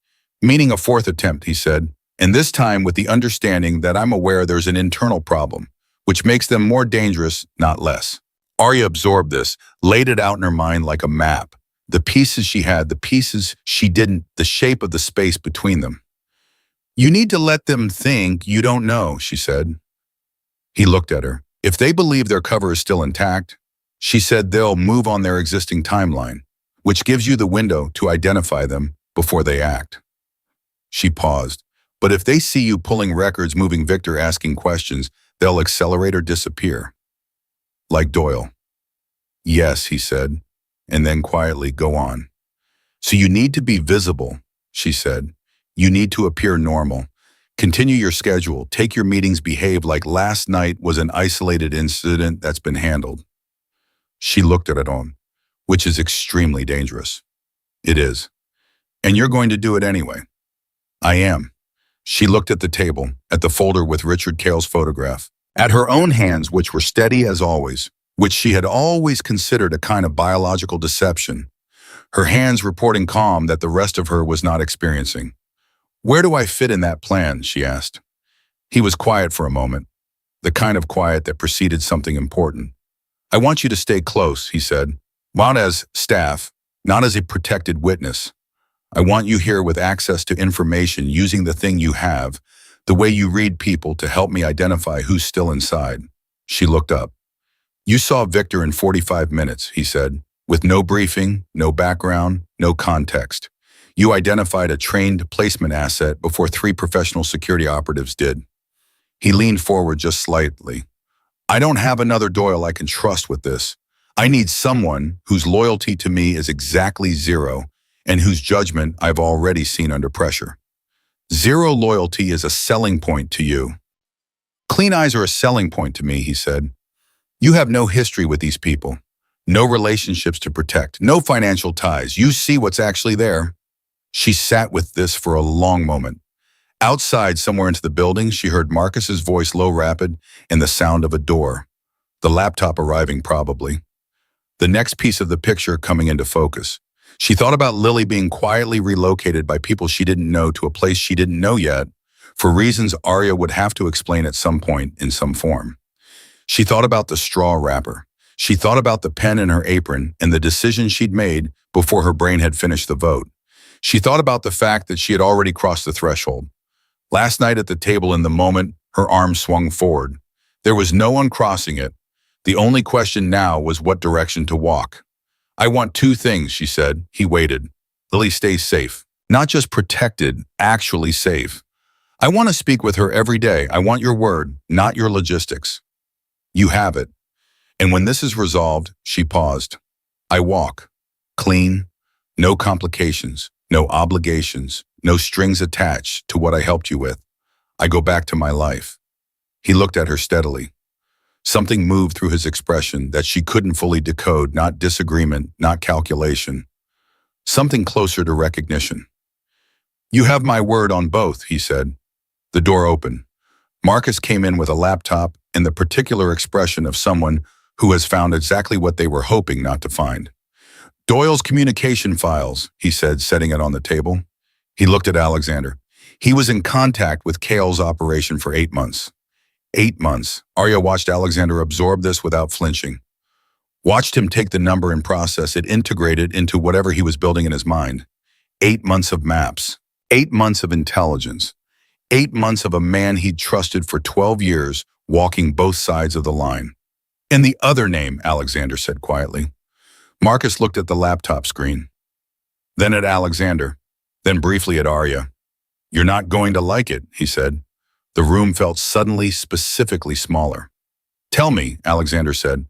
a fourth attempt, he said, and this time with the understanding that I'm aware there's an internal problem, which makes them more dangerous, not less. Arya absorbed this, laid it out in her mind like a map. The pieces she had, the pieces she didn't, the shape of the space between them. You need to let them think you don't know, she said. He looked at her. If they believe their cover is still intact, she said they'll move on their existing timeline, which gives you the window to identify them before they act. She paused. But if they see you pulling records, moving Victor, asking questions, they'll accelerate or disappear. Like Doyle. Yes, he said, and then quietly, go on. So you need to be visible, she said. You need to appear normal. Continue your schedule. Take your meetings. Behave like last night was an isolated incident that's been handled. She looked at it on, which is extremely dangerous. It is. And you're going to do it anyway. I am. She looked at the table, at the folder with Richard Cale's photograph, at her own hands, which were steady as always, which she had always considered a kind of biological deception. Her hands reporting calm that the rest of her was not experiencing. Where do I fit in that plan, she asked. He was quiet for a moment, the kind of quiet that preceded something important. I want you to stay close, he said, not as staff, not as a protected witness. I want you here with access to information, using the thing you have, the way you read people, to help me identify who's still inside. She looked up. You saw Victor in 45 minutes, he said, with no briefing, no background, no context. You identified a trained placement asset before 3 professional security operatives did. He leaned forward just slightly. I don't have another Doyle I can trust with this. I need someone whose loyalty to me is exactly 0 and whose judgment I've already seen under pressure. 0 loyalty is a selling point to you. Clean eyes are a selling point to me, he said. You have no history with these people, no relationships to protect, no financial ties. You see what's actually there. She sat with this for a long moment. Outside, somewhere into the building, she heard Marcus's voice, low, rapid, and the sound of a door. The laptop arriving, probably. The next piece of the picture coming into focus. She thought about Lily being quietly relocated by people she didn't know to a place she didn't know yet, for reasons Arya would have to explain at some point in some form. She thought about the straw wrapper. She thought about the pen in her apron and the decision she'd made before her brain had finished the vote. She thought about the fact that she had already crossed the threshold. Last night at the table, in the moment, her arm swung forward. There was no uncrossing it. The only question now was what direction to walk. I want 2 things, she said. He waited. Lily stays safe. Not just protected, actually safe. I want to speak with her every day. I want your word, not your logistics. You have it. And when this is resolved, she paused. I walk. Clean. No complications. No obligations. No strings attached to what I helped you with. I go back to my life. He looked at her steadily. Something moved through his expression that she couldn't fully decode, not disagreement, not calculation. Something closer to recognition. You have my word on both, he said. The door opened. Marcus came in with a laptop, and the particular expression of someone who has found exactly what they were hoping not to find. Doyle's communication files, he said, setting it on the table. He looked at Alexander. He was in contact with Cale's operation for 8 months. 8 months. Arya watched Alexander absorb this without flinching. Watched him take the number and process it, integrated into whatever he was building in his mind. 8 months of maps. 8 months of intelligence. 8 months of a man he'd trusted for 12 years, walking both sides of the line. And the other name, Alexander said quietly. Marcus looked at the laptop screen. Then at Alexander. Then briefly at Arya. You're not going to like it, he said. The room felt suddenly, specifically smaller. Tell me, Alexander said.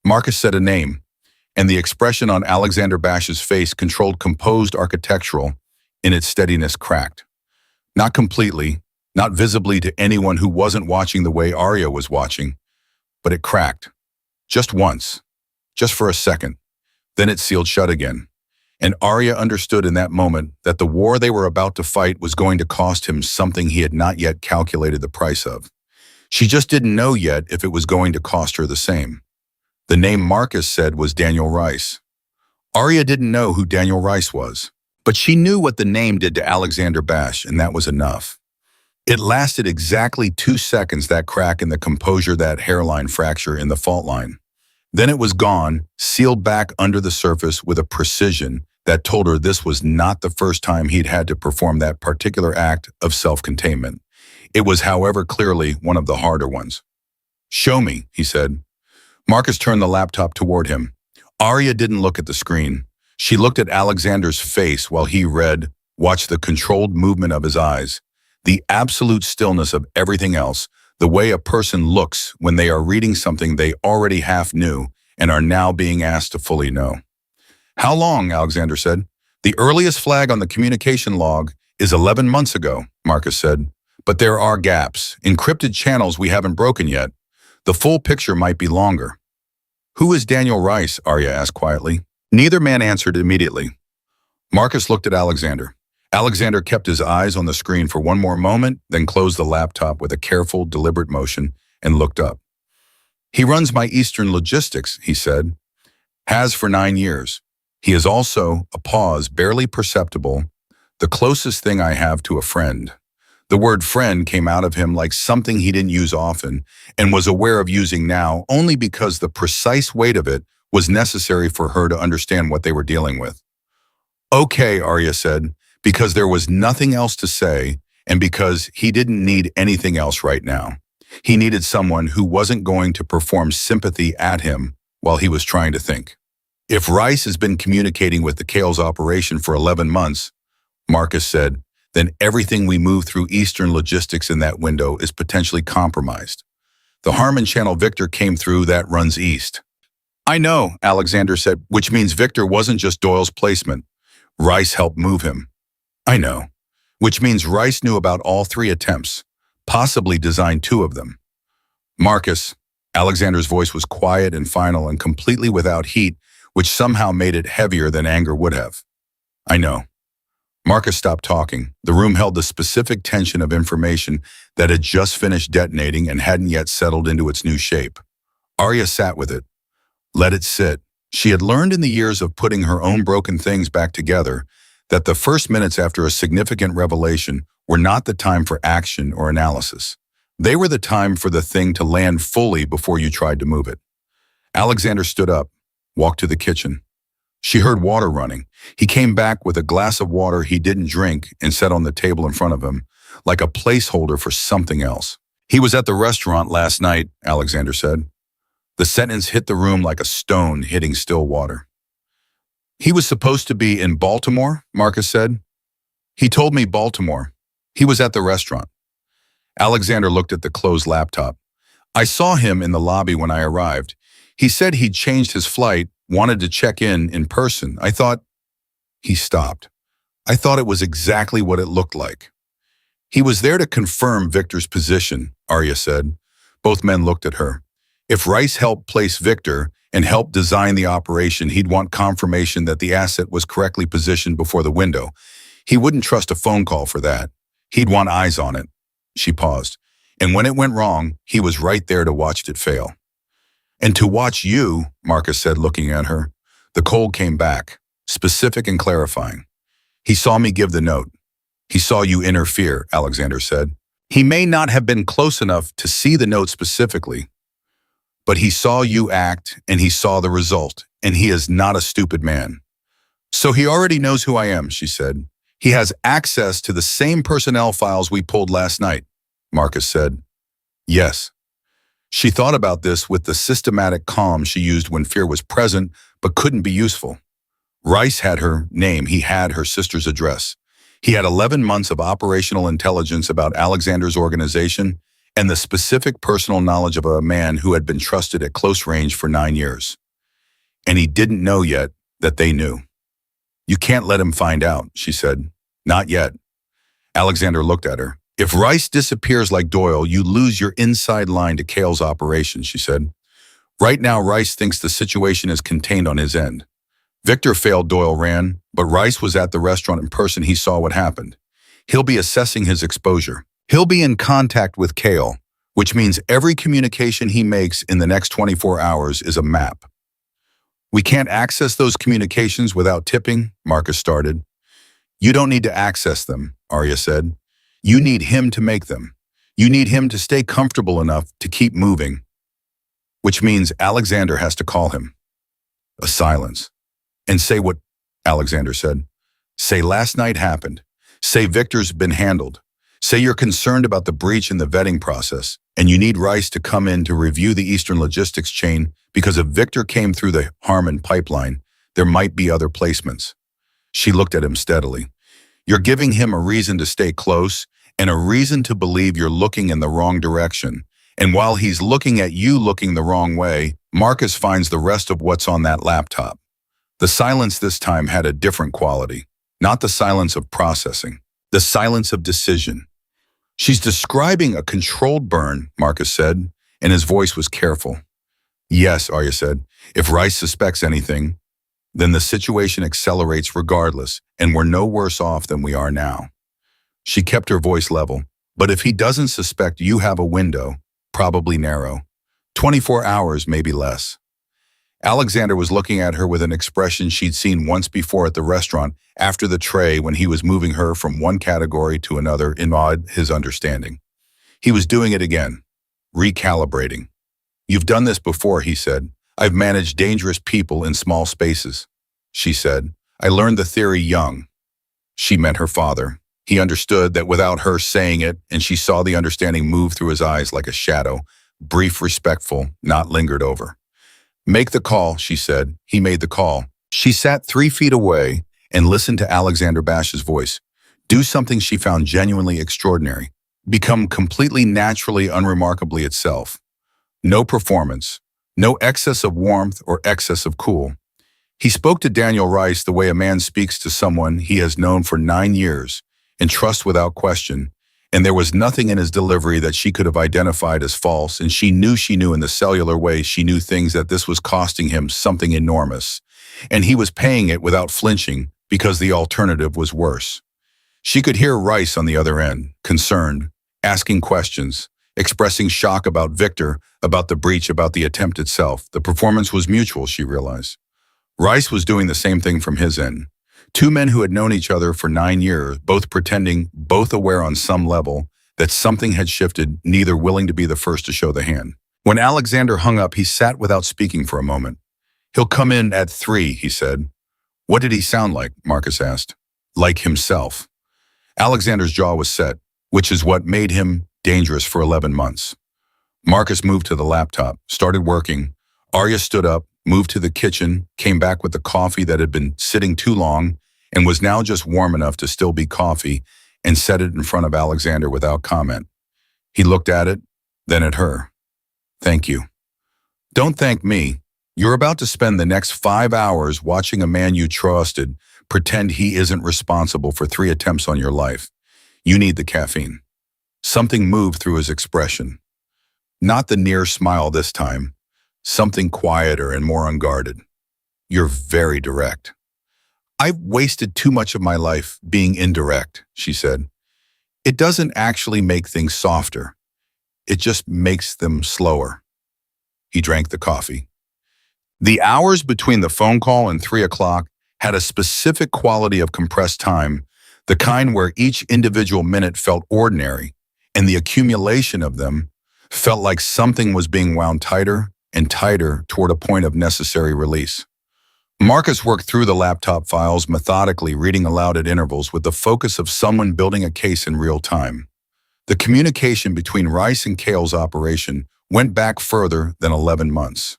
Marcus said a name, and the expression on Alexander Bash's face, controlled, composed, architectural, in its steadiness cracked. Not completely, not visibly to anyone who wasn't watching the way Arya was watching, but it cracked. Just once. Just for a second. Then it sealed shut again. And Arya understood in that moment that the war they were about to fight was going to cost him something he had not yet calculated the price of. She just didn't know yet if it was going to cost her the same. The name Marcus said was Daniel Rice. Arya didn't know who Daniel Rice was, but she knew what the name did to Alexander Bash, and that was enough. It lasted exactly 2 seconds, that crack in the composure, that hairline fracture in the fault line. Then it was gone, sealed back under the surface with a precision that told her this was not the first time he'd had to perform that particular act of self-containment. It was, however, clearly one of the harder ones. Show me, he said. Marcus turned the laptop toward him. Arya didn't look at the screen. She looked at Alexander's face while he read, watched the controlled movement of his eyes, the absolute stillness of everything else, the way a person looks when they are reading something they already half knew and are now being asked to fully know. How long, Alexander said. The earliest flag on the communication log is 11 months ago, Marcus said. But there are gaps, encrypted channels we haven't broken yet. The full picture might be longer. Who is Daniel Rice? Arya asked quietly. Neither man answered immediately. Marcus looked at Alexander. Alexander kept his eyes on the screen for one more moment, then closed the laptop with a careful, deliberate motion and looked up. He runs my Eastern logistics, he said. Has for 9 years. He is also, a pause barely perceptible, the closest thing I have to a friend. The word friend came out of him like something he didn't use often and was aware of using now only because the precise weight of it was necessary for her to understand what they were dealing with. Okay, Arya said, because there was nothing else to say and because he didn't need anything else right now. He needed someone who wasn't going to perform sympathy at him while he was trying to think. If Rice has been communicating with the Cale's operation for 11 months, Marcus said, then everything we move through Eastern logistics in that window is potentially compromised. The Harmon Channel Victor came through, that runs east. I know, Alexander said, which means Victor wasn't just Doyle's placement. Rice helped move him. I know, which means Rice knew about all 3 attempts, possibly designed 2 of them. Marcus, Alexander's voice was quiet and final and completely without heat, which somehow made it heavier than anger would have. I know. Marcus stopped talking. The room held the specific tension of information that had just finished detonating and hadn't yet settled into its new shape. Arya sat with it. Let it sit. She had learned in the years of putting her own broken things back together that the first minutes after a significant revelation were not the time for action or analysis. They were the time for the thing to land fully before you tried to move it. Alexander stood up, walked to the kitchen. She heard water running. He came back with a glass of water he didn't drink and set on the table in front of him, like a placeholder for something else. He was at the restaurant last night, Alexander said. The sentence hit the room like a stone hitting still water. He was supposed to be in Baltimore, Marcus said. He told me Baltimore. He was at the restaurant. Alexander looked at the closed laptop. I saw him in the lobby when I arrived. He said he'd changed his flight, wanted to check in person. I thought... He stopped. I thought it was exactly what it looked like. He was there to confirm Victor's position, Arya said. Both men looked at her. If Rice helped place Victor and helped design the operation, he'd want confirmation that the asset was correctly positioned before the window. He wouldn't trust a phone call for that. He'd want eyes on it. She paused. And when it went wrong, he was right there to watch it fail. And to watch you, Marcus said, looking at her. The cold came back, specific and clarifying. He saw me give the note. He saw you interfere, Alexander said. He may not have been close enough to see the note specifically, but he saw you act and he saw the result, and he is not a stupid man. So he already knows who I am, she said. He has access to the same personnel files we pulled last night, Marcus said. Yes. She thought about this with the systematic calm she used when fear was present but couldn't be useful. Rice had her name, he had her sister's address. He had 11 months of operational intelligence about Alexander's organization and the specific personal knowledge of a man who had been trusted at close range for 9 years. And he didn't know yet that they knew. You can't let him find out, she said. Not yet. Alexander looked at her. If Rice disappears like Doyle, you lose your inside line to Cale's operation, she said. Right now, Rice thinks the situation is contained on his end. Victor failed, Doyle ran, but Rice was at the restaurant in person. He saw what happened. He'll be assessing his exposure. He'll be in contact with Cale, which means every communication he makes in the next 24 hours is a map. We can't access those communications without tipping, Marcus started. You don't need to access them, Arya said. You need him to make them. You need him to stay comfortable enough to keep moving, which means Alexander has to call him. A silence. And say what Alexander said. Say last night happened. Say Victor's been handled. Say you're concerned about the breach in the vetting process, and you need Rice to come in to review the Eastern logistics chain because if Victor came through the Harmon pipeline, there might be other placements. She looked at him steadily. You're giving him a reason to stay close and a reason to believe you're looking in the wrong direction. And while he's looking at you looking the wrong way, Marcus finds the rest of what's on that laptop. The silence this time had a different quality, not the silence of processing, the silence of decision. She's describing a controlled burn, Marcus said, and his voice was careful. Yes, Arya said, if Rice suspects anything, then the situation accelerates regardless, and we're no worse off than we are now. She kept her voice level, but if he doesn't suspect you have a window, probably narrow, 24 hours, maybe less. Alexander was looking at her with an expression she'd seen once before at the restaurant after the tray when he was moving her from one category to another in his understanding. He was doing it again, recalibrating. You've done this before, he said. I've managed dangerous people in small spaces. She said, I learned the theory young. She meant her father. He understood that without her saying it, and she saw the understanding move through his eyes like a shadow, brief, respectful, not lingered over. Make the call, she said. He made the call. She sat 3 feet away and listened to Alexander Bash's voice. Do something she found genuinely extraordinary. Become completely naturally, unremarkably itself. No performance. No excess of warmth or excess of cool. He spoke to Daniel Rice the way a man speaks to someone he has known for 9 years and trusts without question, and there was nothing in his delivery that she could have identified as false, and she knew in the cellular way she knew things that this was costing him something enormous, and he was paying it without flinching because the alternative was worse. She could hear Rice on the other end, concerned, asking questions, expressing shock about Victor, about the breach, about the attempt itself. The performance was mutual, she realized. Rice was doing the same thing from his end. 2 men who had known each other for 9 years, both pretending, both aware on some level that something had shifted, neither willing to be the first to show the hand. When Alexander hung up, he sat without speaking for a moment. He'll come in at 3, he said. What did he sound like? Marcus asked. Like himself. Alexander's jaw was set, which is what made him dangerous for 11 months. Marcus moved to the laptop, started working. Arya stood up, moved to the kitchen, came back with the coffee that had been sitting too long and was now just warm enough to still be coffee, and set it in front of Alexander without comment. He looked at it, then at her. Thank you. Don't thank me. You're about to spend the next 5 hours watching a man you trusted pretend he isn't responsible for 3 attempts on your life. You need the caffeine. Something moved through his expression. Not the near smile this time. Something quieter and more unguarded. You're very direct. I've wasted too much of my life being indirect, she said. It doesn't actually make things softer. It just makes them slower. He drank the coffee. The hours between the phone call and 3 o'clock had a specific quality of compressed time, the kind where each individual minute felt ordinary, and the accumulation of them felt like something was being wound tighter and tighter toward a point of necessary release. Marcus worked through the laptop files methodically, reading aloud at intervals with the focus of someone building a case in real time. The communication between Rice and Cale's operation went back further than 11 months.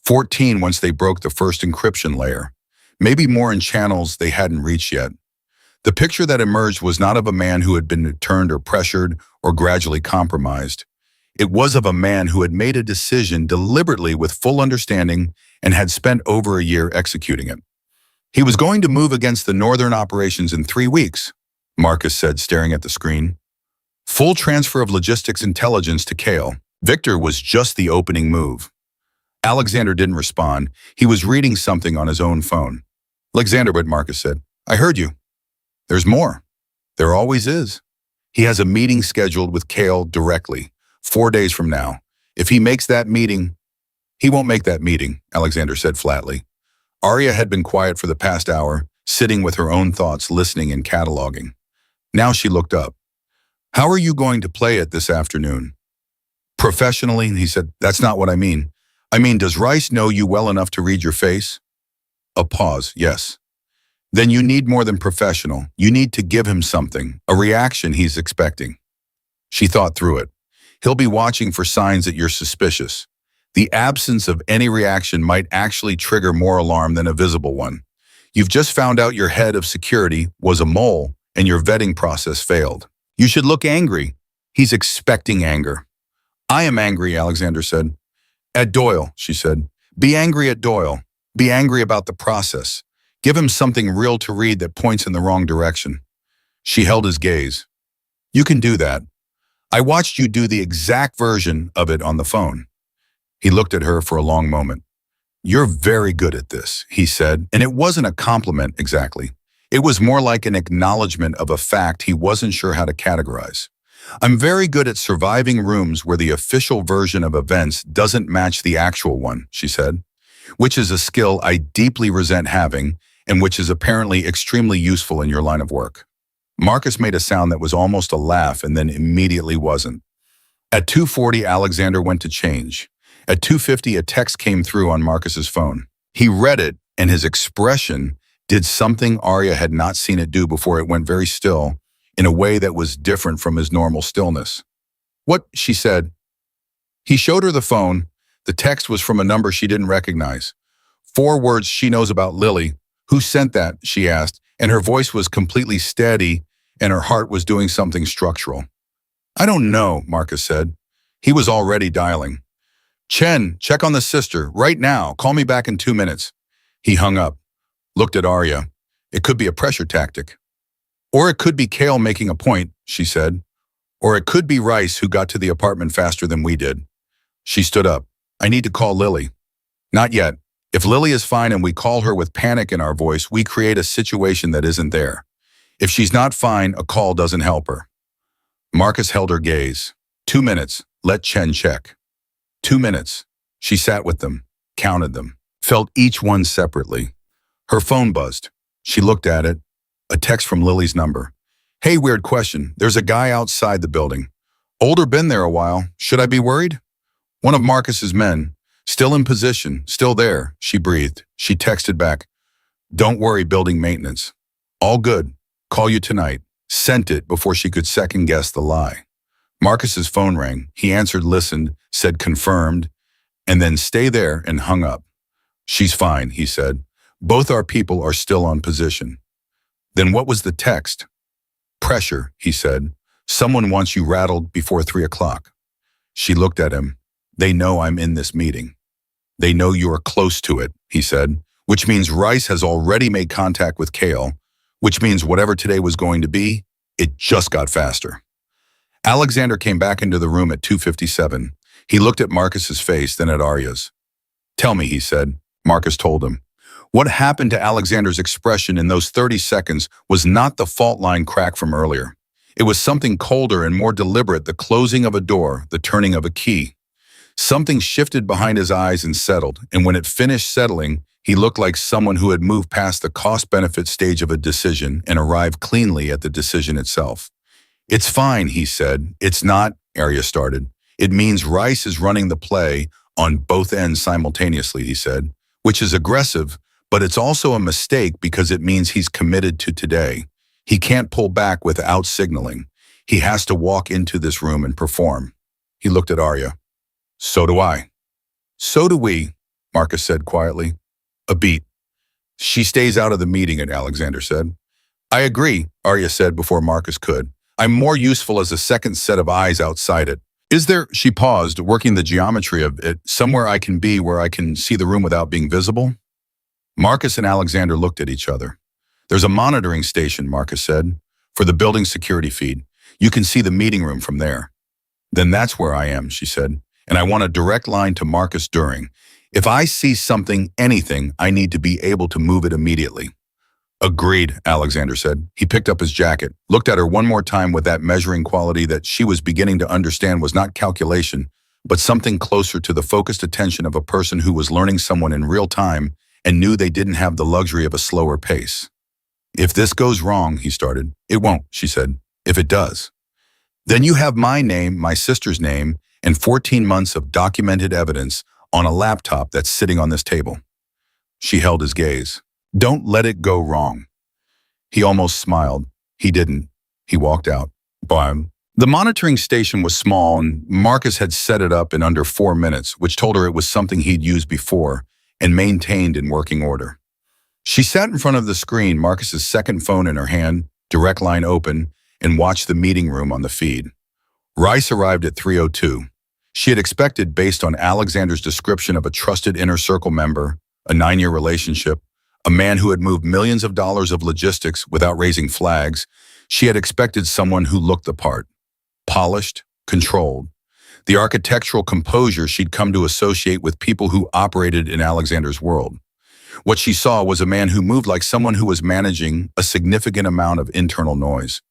14 once they broke the first encryption layer, maybe more in channels they hadn't reached yet. The picture that emerged was not of a man who had been turned or pressured or gradually compromised. It was of a man who had made a decision deliberately with full understanding and had spent over a year executing it. He was going to move against the northern operations in 3 weeks, Marcus said, staring at the screen. Full transfer of logistics intelligence to Cale. Victor was just the opening move. Alexander didn't respond. He was reading something on his own phone. Alexander, but Marcus said, I heard you. There's more. There always is. He has a meeting scheduled with Cale directly, 4 days from now. If he makes that meeting, he won't make that meeting, Alexander said flatly. Arya had been quiet for the past hour, sitting with her own thoughts, listening and cataloging. Now she looked up. How are you going to play it this afternoon? Professionally, he said, that's not what I mean. I mean, does Rice know you well enough to read your face? A pause, yes. Then you need more than professional. You need to give him something, a reaction he's expecting. She thought through it. He'll be watching for signs that you're suspicious. The absence of any reaction might actually trigger more alarm than a visible one. You've just found out your head of security was a mole and your vetting process failed. You should look angry. He's expecting anger. I am angry, Alexander said. At Doyle, she said. Be angry at Doyle. Be angry about the process. Give him something real to read that points in the wrong direction. She held his gaze. You can do that. I watched you do the exact version of it on the phone. He looked at her for a long moment. You're very good at this, he said, and it wasn't a compliment exactly. It was more like an acknowledgement of a fact he wasn't sure how to categorize. I'm very good at surviving rooms where the official version of events doesn't match the actual one, she said, which is a skill I deeply resent having and which is apparently extremely useful in your line of work. Marcus made a sound that was almost a laugh and then immediately wasn't. At 2:40, Alexander went to change. At 2:50, a text came through on Marcus's phone. He read it, and his expression did something Arya had not seen it do before. It went very still, in a way that was different from his normal stillness. What? She said. He showed her the phone. The text was from a number she didn't recognize. 4 words she knows about Lily. Who sent that? She asked, and her voice was completely steady, and her heart was doing something structural. I don't know, Marcus said. He was already dialing. Chen, check on the sister, right now. Call me back in 2 minutes. He hung up, looked at Arya. It could be a pressure tactic. Or it could be Cale making a point, she said. Or it could be Rice who got to the apartment faster than we did. She stood up. I need to call Lily. Not yet. If Lily is fine and we call her with panic in our voice, we create a situation that isn't there. If she's not fine, a call doesn't help her. Marcus held her gaze. 2 minutes. Let Chen check. 2 minutes. She sat with them, counted them, felt each one separately. Her phone buzzed. She looked at it. A text from Lily's number. Hey, weird question. There's a guy outside the building. Older, been there a while. Should I be worried? One of Marcus's men. Still in position, still there, she breathed. She texted back. Don't worry, building maintenance. All good. Call you tonight. Sent it before she could second guess the lie. Marcus's phone rang. He answered, listened, said confirmed, and then stay there and hung up. She's fine, he said. Both our people are still on position. Then what was the text? Pressure, he said. Someone wants you rattled before 3 o'clock. She looked at him. They know I'm in this meeting. They know you are close to it, he said, which means Rice has already made contact with Cale, which means whatever today was going to be, it just got faster. Alexander came back into the room at 2:57. He looked at Marcus's face, then at Arya's. Tell me, he said. Marcus told him. What happened to Alexander's expression in those 30 seconds was not the fault line crack from earlier. It was something colder and more deliberate, the closing of a door, the turning of a key. Something shifted behind his eyes and settled, and when it finished settling, he looked like someone who had moved past the cost-benefit stage of a decision and arrived cleanly at the decision itself. "It's fine," he said. "It's not," Arya started. "It means Rice is running the play on both ends simultaneously," he said, "which is aggressive, but it's also a mistake because it means he's committed to today. He can't pull back without signaling. He has to walk into this room and perform." He looked at Arya. "So do I." "So do we," Marcus said quietly. "A beat." "She stays out of the meeting," Alexander said. "I agree," Arya said before Marcus could. "I'm more useful as a second set of eyes outside it. Is there," she paused, working the geometry of it, "somewhere I can be where I can see the room without being visible?" Marcus and Alexander looked at each other. "There's a monitoring station," Marcus said, "for the building security feed. You can see the meeting room from there." "Then that's where I am," she said, "and I want a direct line to Marcus during. If I see something, anything, I need to be able to move it immediately." "Agreed," Alexander said. He picked up his jacket, looked at her one more time with that measuring quality that she was beginning to understand was not calculation, but something closer to the focused attention of a person who was learning someone in real time and knew they didn't have the luxury of a slower pace. "If this goes wrong," he started. "It won't," she said. "If it does, then you have my name, my sister's name, and 14 months of documented evidence on a laptop that's sitting on this table." She held his gaze. "Don't let it go wrong." He almost smiled. He didn't. He walked out. Bam. The monitoring station was small, and Marcus had set it up in under 4 minutes, which told her it was something he'd used before and maintained in working order. She sat in front of the screen, Marcus's second phone in her hand, direct line open, and watched the meeting room on the feed. Rice arrived at 3:02. She had expected, based on Alexander's description of a trusted inner circle member, a 9-year relationship, a man who had moved millions of dollars of logistics without raising flags, she had expected someone who looked the part. Polished, controlled. The architectural composure she'd come to associate with people who operated in Alexander's world. What she saw was a man who moved like someone who was managing a significant amount of internal noise.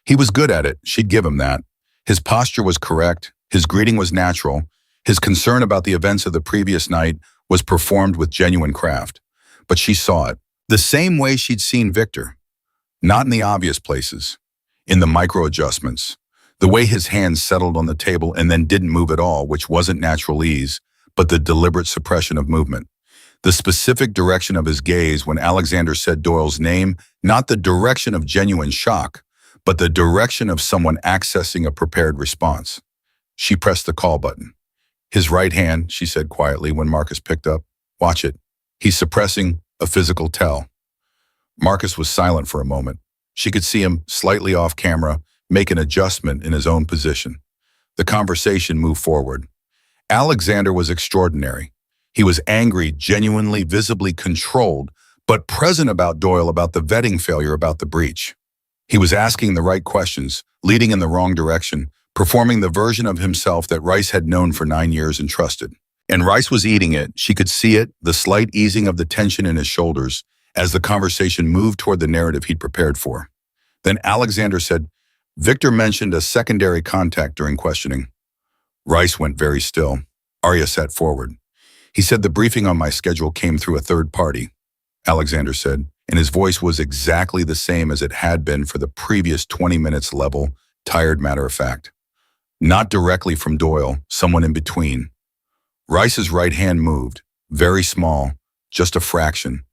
He was good at it, she'd give him that. His posture was correct, his greeting was natural, his concern about the events of the previous night was performed with genuine craft. But she saw it, the same way she'd seen Victor. Not in the obvious places, in the micro-adjustments. The way his hands settled on the table and then didn't move at all, which wasn't natural ease, but the deliberate suppression of movement. The specific direction of his gaze when Alexander said Doyle's name, not the direction of genuine shock, but the direction of someone accessing a prepared response. She pressed the call button. "His right hand," she said quietly when Marcus picked up. "Watch it. He's suppressing a physical tell." Marcus was silent for a moment. She could see him, slightly off camera, make an adjustment in his own position. The conversation moved forward. Alexander was extraordinary. He was angry, genuinely, visibly controlled, but present about Doyle, about the vetting failure, about the breach. He was asking the right questions, leading in the wrong direction, performing the version of himself that Rice had known for 9 years and trusted. And Rice was eating it. She could see it, the slight easing of the tension in his shoulders, as the conversation moved toward the narrative he'd prepared for. Then Alexander said, "Victor mentioned a secondary contact during questioning." Rice went very still. Arya sat forward. "He said the briefing on my schedule came through a third party," Alexander said, and his voice was exactly the same as it had been for the previous 20 minutes, level, tired matter of fact. "Not directly from Doyle, someone in between." Rice's right hand moved, very small, just a fraction,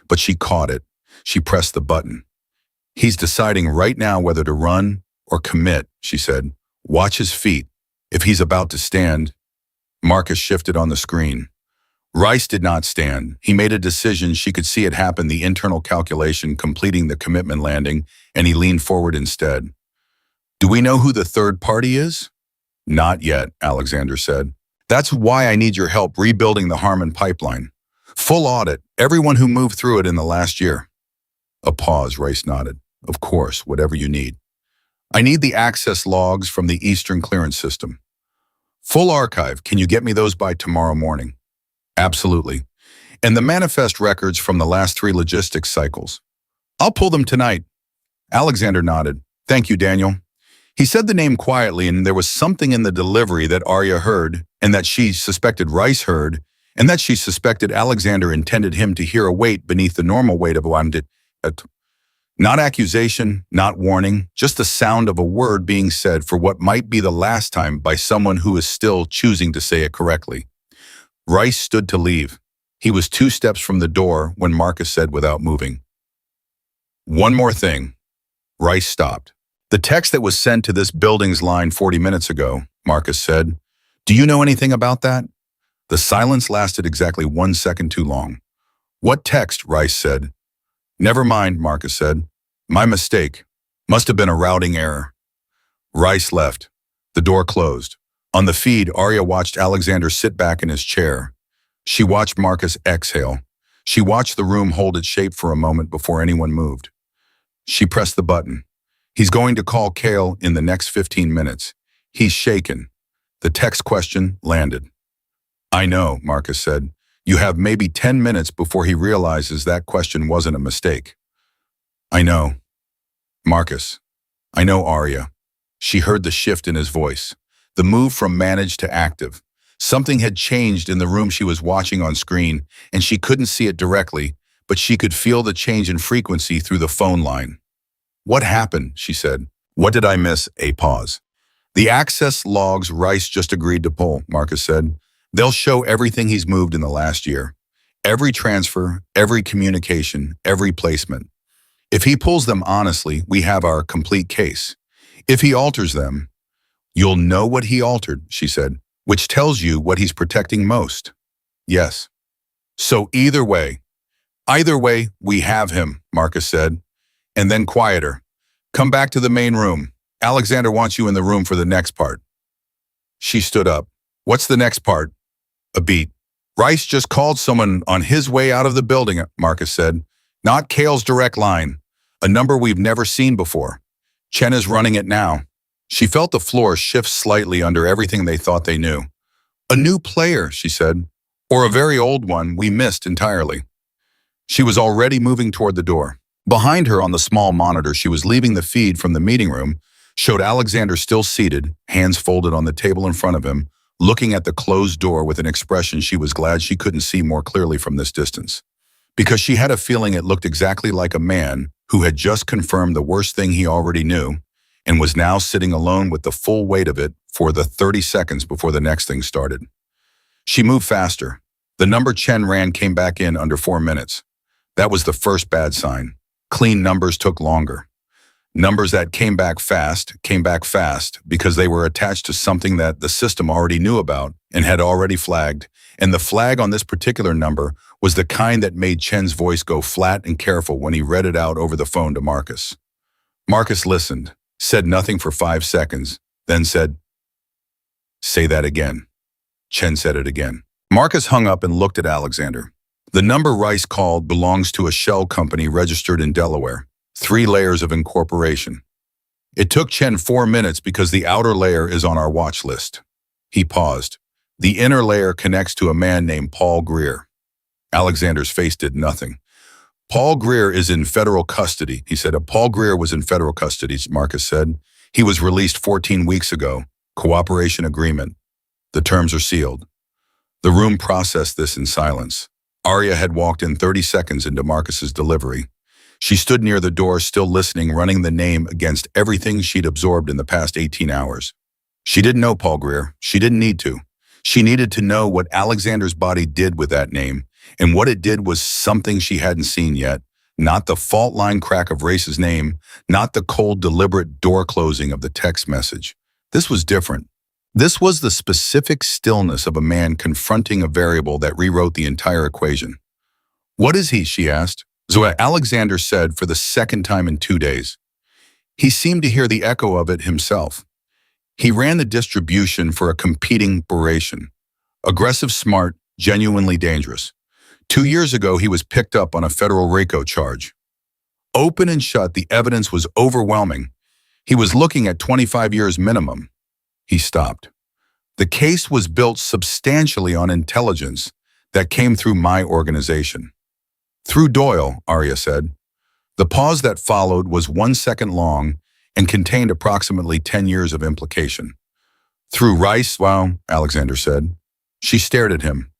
but she caught it. She pressed the button. "He's deciding right now whether to run or commit," she said. "Watch his feet. If he's about to stand..." Marcus shifted on the screen. Rice did not stand. He made a decision. She could see it happen, the internal calculation, completing the commitment landing, and he leaned forward instead. "Do we know who the third party is?" "Not yet," Alexander said. "That's why I need your help rebuilding the Harmon pipeline. Full audit, everyone who moved through it in the last year." A pause. Rice nodded. "Of course, whatever you need." "I need the access logs from the Eastern Clearance System." "Full archive. Can you get me those by tomorrow morning?" "Absolutely." "And the manifest records from the last 3 logistics cycles." "I'll pull them tonight." Alexander nodded. "Thank you, Daniel." He said the name quietly, and there was something in the delivery that Arya heard, and that she suspected Rice heard, and that she suspected Alexander intended him to hear a weight beneath the normal weight of one. Not accusation, not warning, just the sound of a word being said for what might be the last time by someone who is still choosing to say it correctly. Rice stood to leave. He was 2 steps from the door when Marcus said without moving, "One more thing." Rice stopped. "The text that was sent to this building's line 40 minutes ago," Marcus said. "Do you know anything about that?" The silence lasted exactly 1 second too long. "What text?" Rice said. "Never mind," Marcus said. "My mistake. Must have been a routing error." Rice left. The door closed. On the feed, Arya watched Alexander sit back in his chair. She watched Marcus exhale. She watched the room hold its shape for a moment before anyone moved. She pressed the button. "He's going to call Kale in the next 15 minutes. He's shaken." The text question landed. "I know," Marcus said. "You have maybe 10 minutes before he realizes that question wasn't a mistake." "I know." "Marcus." "I know, Arya." She heard the shift in his voice, the move from managed to active. Something had changed in the room she was watching on screen, and she couldn't see it directly, but she could feel the change in frequency through the phone line. "What happened?" she said. "What did I miss?" A pause. "The access logs Rice just agreed to pull," Marcus said. "They'll show everything he's moved in the last year. Every transfer, every communication, every placement. If he pulls them honestly, we have our complete case. If he alters them, you'll know what he altered," she said, "which tells you what he's protecting most." "Yes." "So either way, we have him," Marcus said, and then quieter. "Come back to the main room. Alexander wants you in the room for the next part." She stood up. "What's the next part?" A beat. "Rice just called someone on his way out of the building," Marcus said. "Not Kale's direct line. A number we've never seen before. Chen is running it now." She felt the floor shift slightly under everything they thought they knew. "A new player," she said. "Or a very old one we missed entirely." She was already moving toward the door. Behind her on the small monitor she was leaving the feed from the meeting room showed Alexander still seated, hands folded on the table in front of him, looking at the closed door with an expression she was glad she couldn't see more clearly from this distance. Because she had a feeling it looked exactly like a man who had just confirmed the worst thing he already knew and was now sitting alone with the full weight of it for the 30 seconds before the next thing started. She moved faster. The number Chen ran came back in under 4 minutes. That was the first bad sign. Clean numbers took longer. Numbers that came back fast because they were attached to something that the system already knew about and had already flagged, and the flag on this particular number was the kind that made Chen's voice go flat and careful when he read it out over the phone to Marcus. Marcus listened, said nothing for 5 seconds, then said, "Say that again." Chen said it again. Marcus hung up and looked at Alexander. "The number Rice called belongs to a shell company registered in Delaware. 3 layers of incorporation. It took Chen 4 minutes because the outer layer is on our watch list." He paused. "The inner layer connects to a man named Paul Greer." Alexander's face did nothing. "Paul Greer is in federal custody," he said. "Paul Greer was in federal custody," Marcus said. "He was released 14 weeks ago. Cooperation agreement. The terms are sealed." The room processed this in silence. Arya had walked in 30 seconds into Marcus's delivery. She stood near the door, still listening, running the name against everything she'd absorbed in the past 18 hours. She didn't know Paul Greer. She didn't need to. She needed to know what Alexander's body did with that name, and what it did was something she hadn't seen yet. Not the fault line crack of Race's name, not the cold, deliberate door closing of the text message. This was different. This was the specific stillness of a man confronting a variable that rewrote the entire equation. "What is he?" she asked. Zoe Alexander said for the second time in 2 days. He seemed to hear the echo of it himself. He ran the distribution for a competing operation. Aggressive, smart, genuinely dangerous. 2 years ago, he was picked up on a federal RICO charge. Open and shut, the evidence was overwhelming. He was looking at 25 years minimum. He stopped. "The case was built substantially on intelligence that came through my organization." "Through Doyle," Arya said. The pause that followed was 1 second long, and contained approximately 10 years of implication. Through Rice, wow, Alexander said. She stared at him.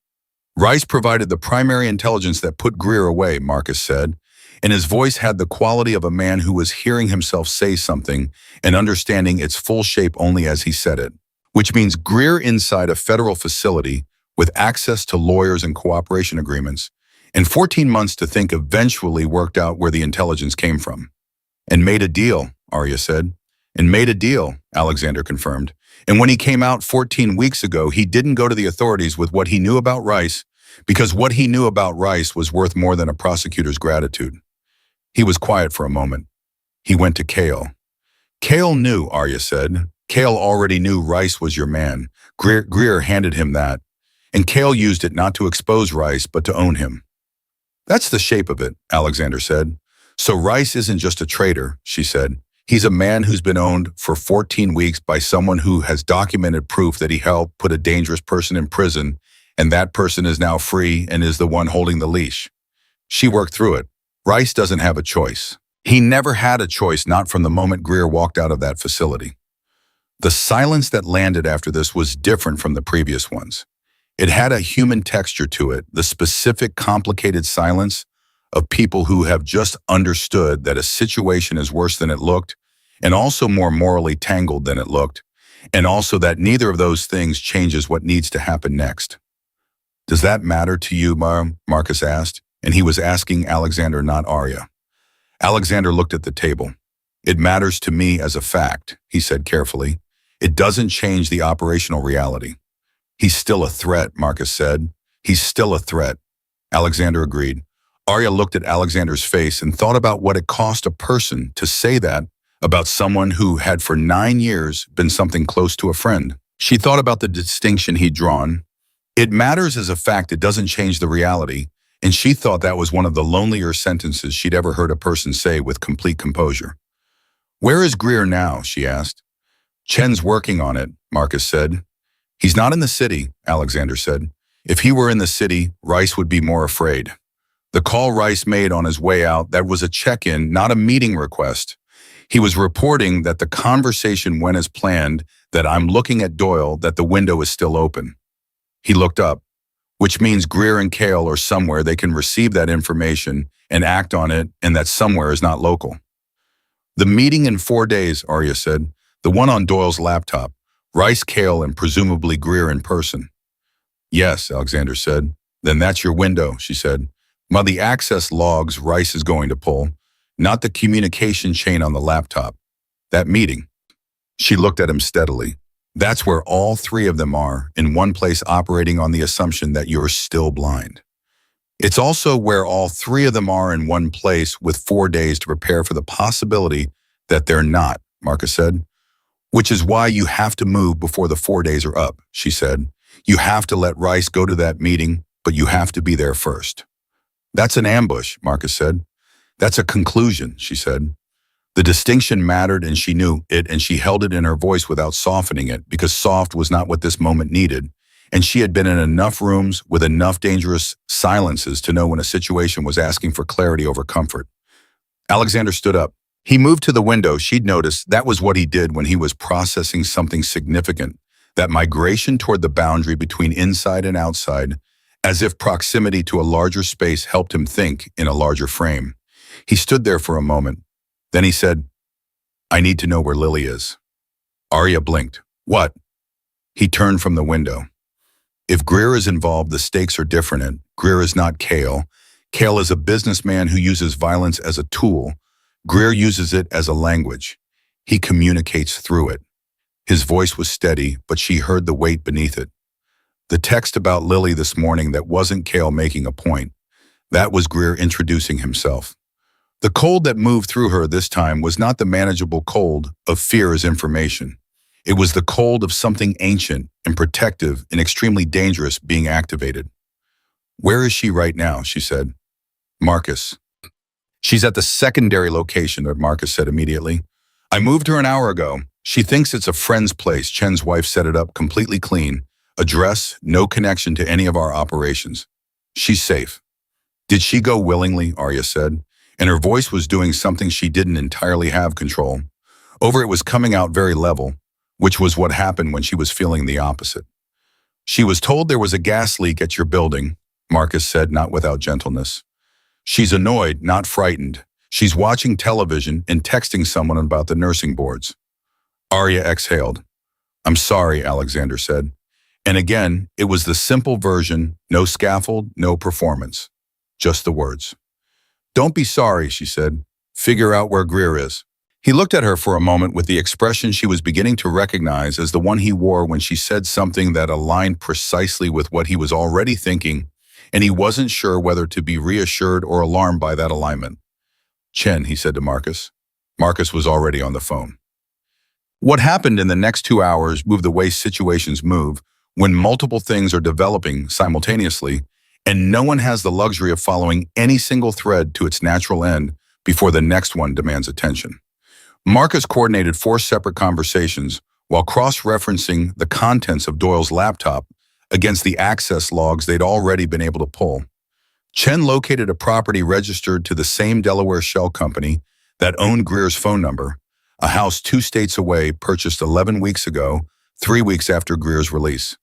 Rice provided the primary intelligence that put Greer away, Marcus said, and his voice had the quality of a man who was hearing himself say something and understanding its full shape only as he said it. Which means Greer inside a federal facility with access to lawyers and cooperation agreements, and 14 months to think eventually worked out where the intelligence came from. And made a deal, Arya said. And made a deal, Alexander confirmed. And when he came out 14 weeks ago, he didn't go to the authorities with what he knew about Rice, because what he knew about Rice was worth more than a prosecutor's gratitude. He was quiet for a moment. He went to Cale. Cale knew, Arya said. Cale already knew Rice was your man. Greer handed him that. And Cale used it not to expose Rice, but to own him. That's the shape of it, Alexander said. So Rice isn't just a traitor, she said. He's a man who's been owned for 14 weeks by someone who has documented proof that he helped put a dangerous person in prison, and that person is now free and is the one holding the leash. She worked through it. Rice doesn't have a choice. He never had a choice, not from the moment Greer walked out of that facility. The silence that landed after this was different from the previous ones. It had a human texture to it, the specific, complicated silence of people who have just understood that a situation is worse than it looked, and also more morally tangled than it looked, and also that neither of those things changes what needs to happen next. Does that matter to you, Marcus asked, and he was asking Alexander, not Arya. Alexander looked at the table. It matters to me as a fact, he said carefully. It doesn't change the operational reality. He's still a threat, Marcus said. He's still a threat. Alexander agreed. Arya looked at Alexander's face and thought about what it cost a person to say that about someone who had for 9 years been something close to a friend. She thought about the distinction he'd drawn. It matters as a fact, it doesn't change the reality, and she thought that was one of the lonelier sentences she'd ever heard a person say with complete composure. Where is Greer now? She asked. Chen's working on it, Marcus said. He's not in the city, Alexander said. If he were in the city, Rice would be more afraid. The call Rice made on his way out, that was a check-in, not a meeting request. He was reporting that the conversation went as planned, that I'm looking at Doyle, that the window is still open. He looked up, which means Greer and Cale are somewhere they can receive that information and act on it, and that somewhere is not local. The meeting in 4 days, Arya said, the one on Doyle's laptop, Rice, Cale, and presumably Greer in person. Yes, Alexander said. Then that's your window, she said. The access logs Rice is going to pull, not the communication chain on the laptop. That meeting. She looked at him steadily. That's where all three of them are, in one place, operating on the assumption that you're still blind. It's also where all three of them are in one place with 4 days to prepare for the possibility that they're not, Marcus said. Which is why you have to move before the 4 days are up, she said. You have to let Rice go to that meeting, but you have to be there first. That's an ambush, Marcus said. That's a conclusion, she said. The distinction mattered, and she knew it, and she held it in her voice without softening it, because soft was not what this moment needed, and she had been in enough rooms with enough dangerous silences to know when a situation was asking for clarity over comfort. Alexander stood up. He moved to the window. She'd noticed that was what he did when he was processing something significant, that migration toward the boundary between inside and outside, as if proximity to a larger space helped him think in a larger frame. He stood there for a moment. Then he said, I need to know where Lily is. Arya blinked. What? He turned from the window. If Greer is involved, the stakes are different. Greer is not Cale. Cale is a businessman who uses violence as a tool. Greer uses it as a language. He communicates through it. His voice was steady, but she heard the weight beneath it. The text about Lily this morning, that wasn't Cale making a point. That was Greer introducing himself. The cold that moved through her this time was not the manageable cold of fear as information. It was the cold of something ancient and protective and extremely dangerous being activated. Where is she right now? She said. Marcus. She's at the secondary location, Marcus said immediately. I moved her an hour ago. She thinks it's a friend's place. Chen's wife set it up completely clean. Address, no connection to any of our operations. She's safe. Did she go willingly? Arya said, and her voice was doing something she didn't entirely have control Over it was coming out very level, which was what happened when she was feeling the opposite. She was told there was a gas leak at your building, Marcus said, not without gentleness. She's annoyed, not frightened. She's watching television and texting someone about the nursing boards. Arya exhaled. I'm sorry, Alexander said. And again, it was the simple version, no scaffold, no performance. Just the words. Don't be sorry, she said. Figure out where Greer is. He looked at her for a moment with the expression she was beginning to recognize as the one he wore when she said something that aligned precisely with what he was already thinking, and he wasn't sure whether to be reassured or alarmed by that alignment. Chen, he said to Marcus. Marcus was already on the phone. What happened in the next 2 hours moved the way situations move when multiple things are developing simultaneously, and no one has the luxury of following any single thread to its natural end before the next one demands attention. Marcus coordinated 4 separate conversations while cross-referencing the contents of Doyle's laptop against the access logs they'd already been able to pull. Chen located a property registered to the same Delaware shell company that owned Greer's phone number, a house 2 states away purchased 11 weeks ago, 3 weeks after Greer's release.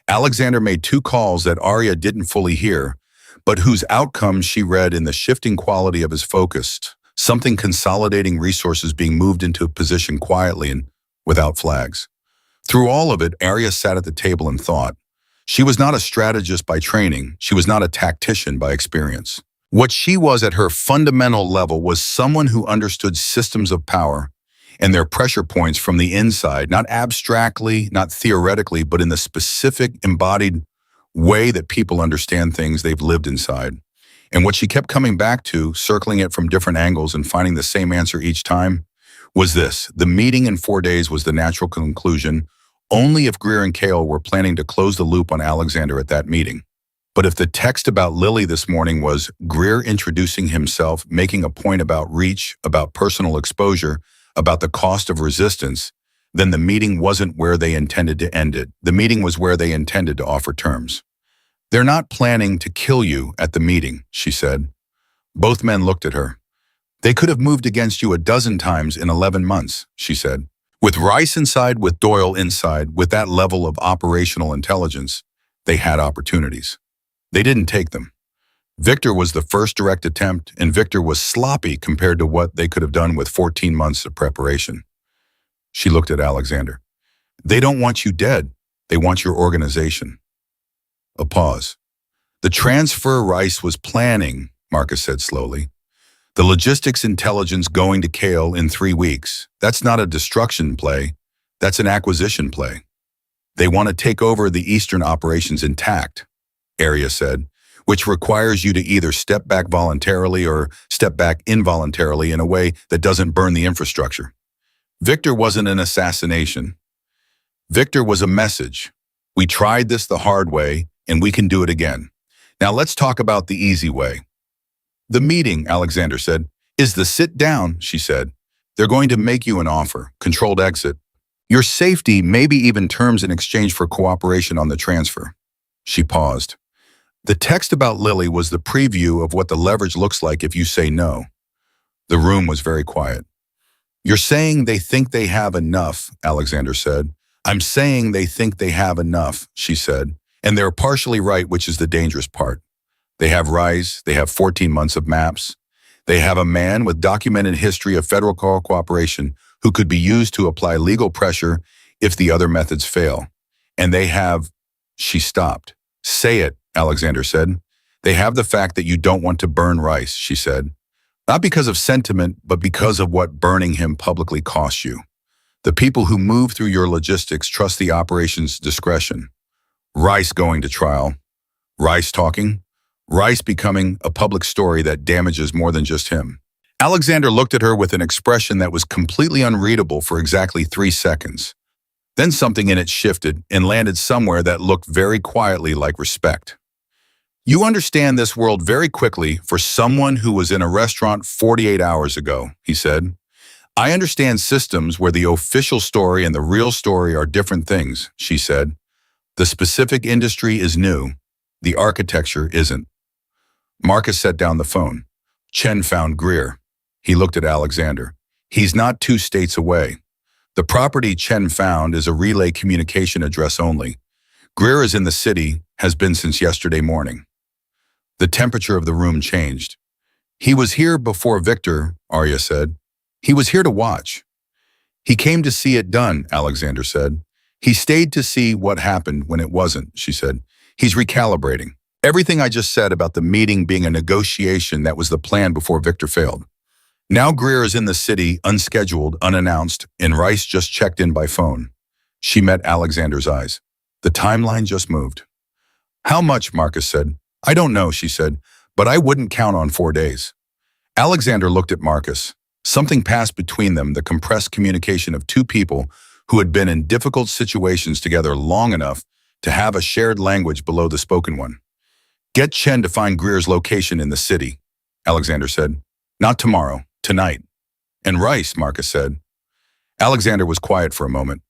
Alexander made 2 calls that Arya didn't fully hear, but whose outcomes she read in the shifting quality of his focus, something consolidating resources being moved into a position quietly and without flags. Through all of it, Arya sat at the table and thought. She was not a strategist by training. She was not a tactician by experience. What she was at her fundamental level was someone who understood systems of power and their pressure points from the inside, not abstractly, not theoretically, but in the specific embodied way that people understand things they've lived inside. And what she kept coming back to, circling it from different angles and finding the same answer each time, was this. The meeting in 4 days was the natural conclusion, only if Greer and Cale were planning to close the loop on Alexander at that meeting. But if the text about Lily this morning was Greer introducing himself, making a point about reach, about personal exposure, about the cost of resistance, then the meeting wasn't where they intended to end it. The meeting was where they intended to offer terms. They're not planning to kill you at the meeting, she said. Both men looked at her. They could have moved against you a dozen times in 11 months, she said. With Rice inside, with Doyle inside, with that level of operational intelligence, they had opportunities. They didn't take them. Victor was the first direct attempt, and Victor was sloppy compared to what they could have done with 14 months of preparation. She looked at Alexander. They don't want you dead. They want your organization. A pause. The transfer Rice was planning, Marcus said slowly. The logistics intelligence going to Cale in 3 weeks. That's not a destruction play. That's an acquisition play. They want to take over the Eastern operations intact, Arya said, which requires you to either step back voluntarily or step back involuntarily in a way that doesn't burn the infrastructure. Victor wasn't an assassination. Victor was a message. We tried this the hard way, and we can do it again. Now let's talk about the easy way. The meeting, Alexander said, is the sit down, she said. They're going to make you an offer, controlled exit. Your safety, maybe even terms in exchange for cooperation on the transfer. She paused. The text about Lily was the preview of what the leverage looks like if you say no. The room was very quiet. You're saying they think they have enough, Alexander said. I'm saying they think they have enough, she said. And they're partially right, which is the dangerous part. They have Rise, they have 14 months of maps. They have a man with documented history of federal cooperation who could be used to apply legal pressure if the other methods fail. And they have, she stopped. Say it, Alexander said. They have the fact that you don't want to burn Rice, she said. Not because of sentiment, but because of what burning him publicly costs you. The people who move through your logistics trust the operation's discretion. Rice going to trial. Rice talking. Rice becoming a public story that damages more than just him. Alexander looked at her with an expression that was completely unreadable for exactly 3 seconds. Then something in it shifted and landed somewhere that looked very quietly like respect. You understand this world very quickly for someone who was in a restaurant 48 hours ago, he said. I understand systems where the official story and the real story are different things, she said. The specific industry is new. The architecture isn't. Marcus set down the phone. Chen found Greer. He looked at Alexander. He's not 2 states away. The property Chen found is a relay communication address only. Greer is in the city, has been since yesterday morning. The temperature of the room changed. He was here before Victor, Arya said. He was here to watch. He came to see it done, Alexander said. He stayed to see what happened when it wasn't, she said. He's recalibrating. Everything I just said about the meeting being a negotiation that was the plan before Victor failed. Now Greer is in the city, unscheduled, unannounced, and Rice just checked in by phone. She met Alexander's eyes. The timeline just moved. How much, Marcus said. I don't know, she said, but I wouldn't count on 4 days. Alexander looked at Marcus. Something passed between them, the compressed communication of two people who had been in difficult situations together long enough to have a shared language below the spoken one. Get Chen to find Greer's location in the city, Alexander said. Not tomorrow, tonight. And Rice, Marcus said. Alexander was quiet for a moment.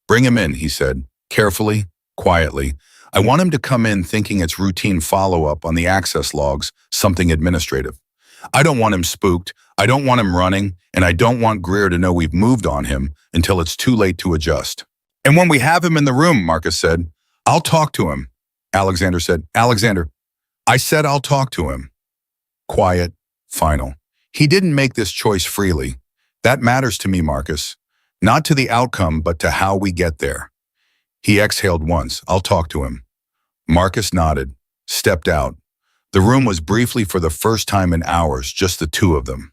Bring him in, he said, carefully, quietly. I want him to come in thinking it's routine follow-up on the access logs, something administrative. I don't want him spooked, I don't want him running, and I don't want Greer to know we've moved on him until it's too late to adjust. And when we have him in the room, Marcus said, I'll talk to him. Alexander said, Alexander, I said I'll talk to him. Quiet, final. He didn't make this choice freely. That matters to me, Marcus. Not to the outcome, but to how we get there. He exhaled once. I'll talk to him. Marcus nodded, stepped out. The room was briefly for the first time in hours, just the two of them.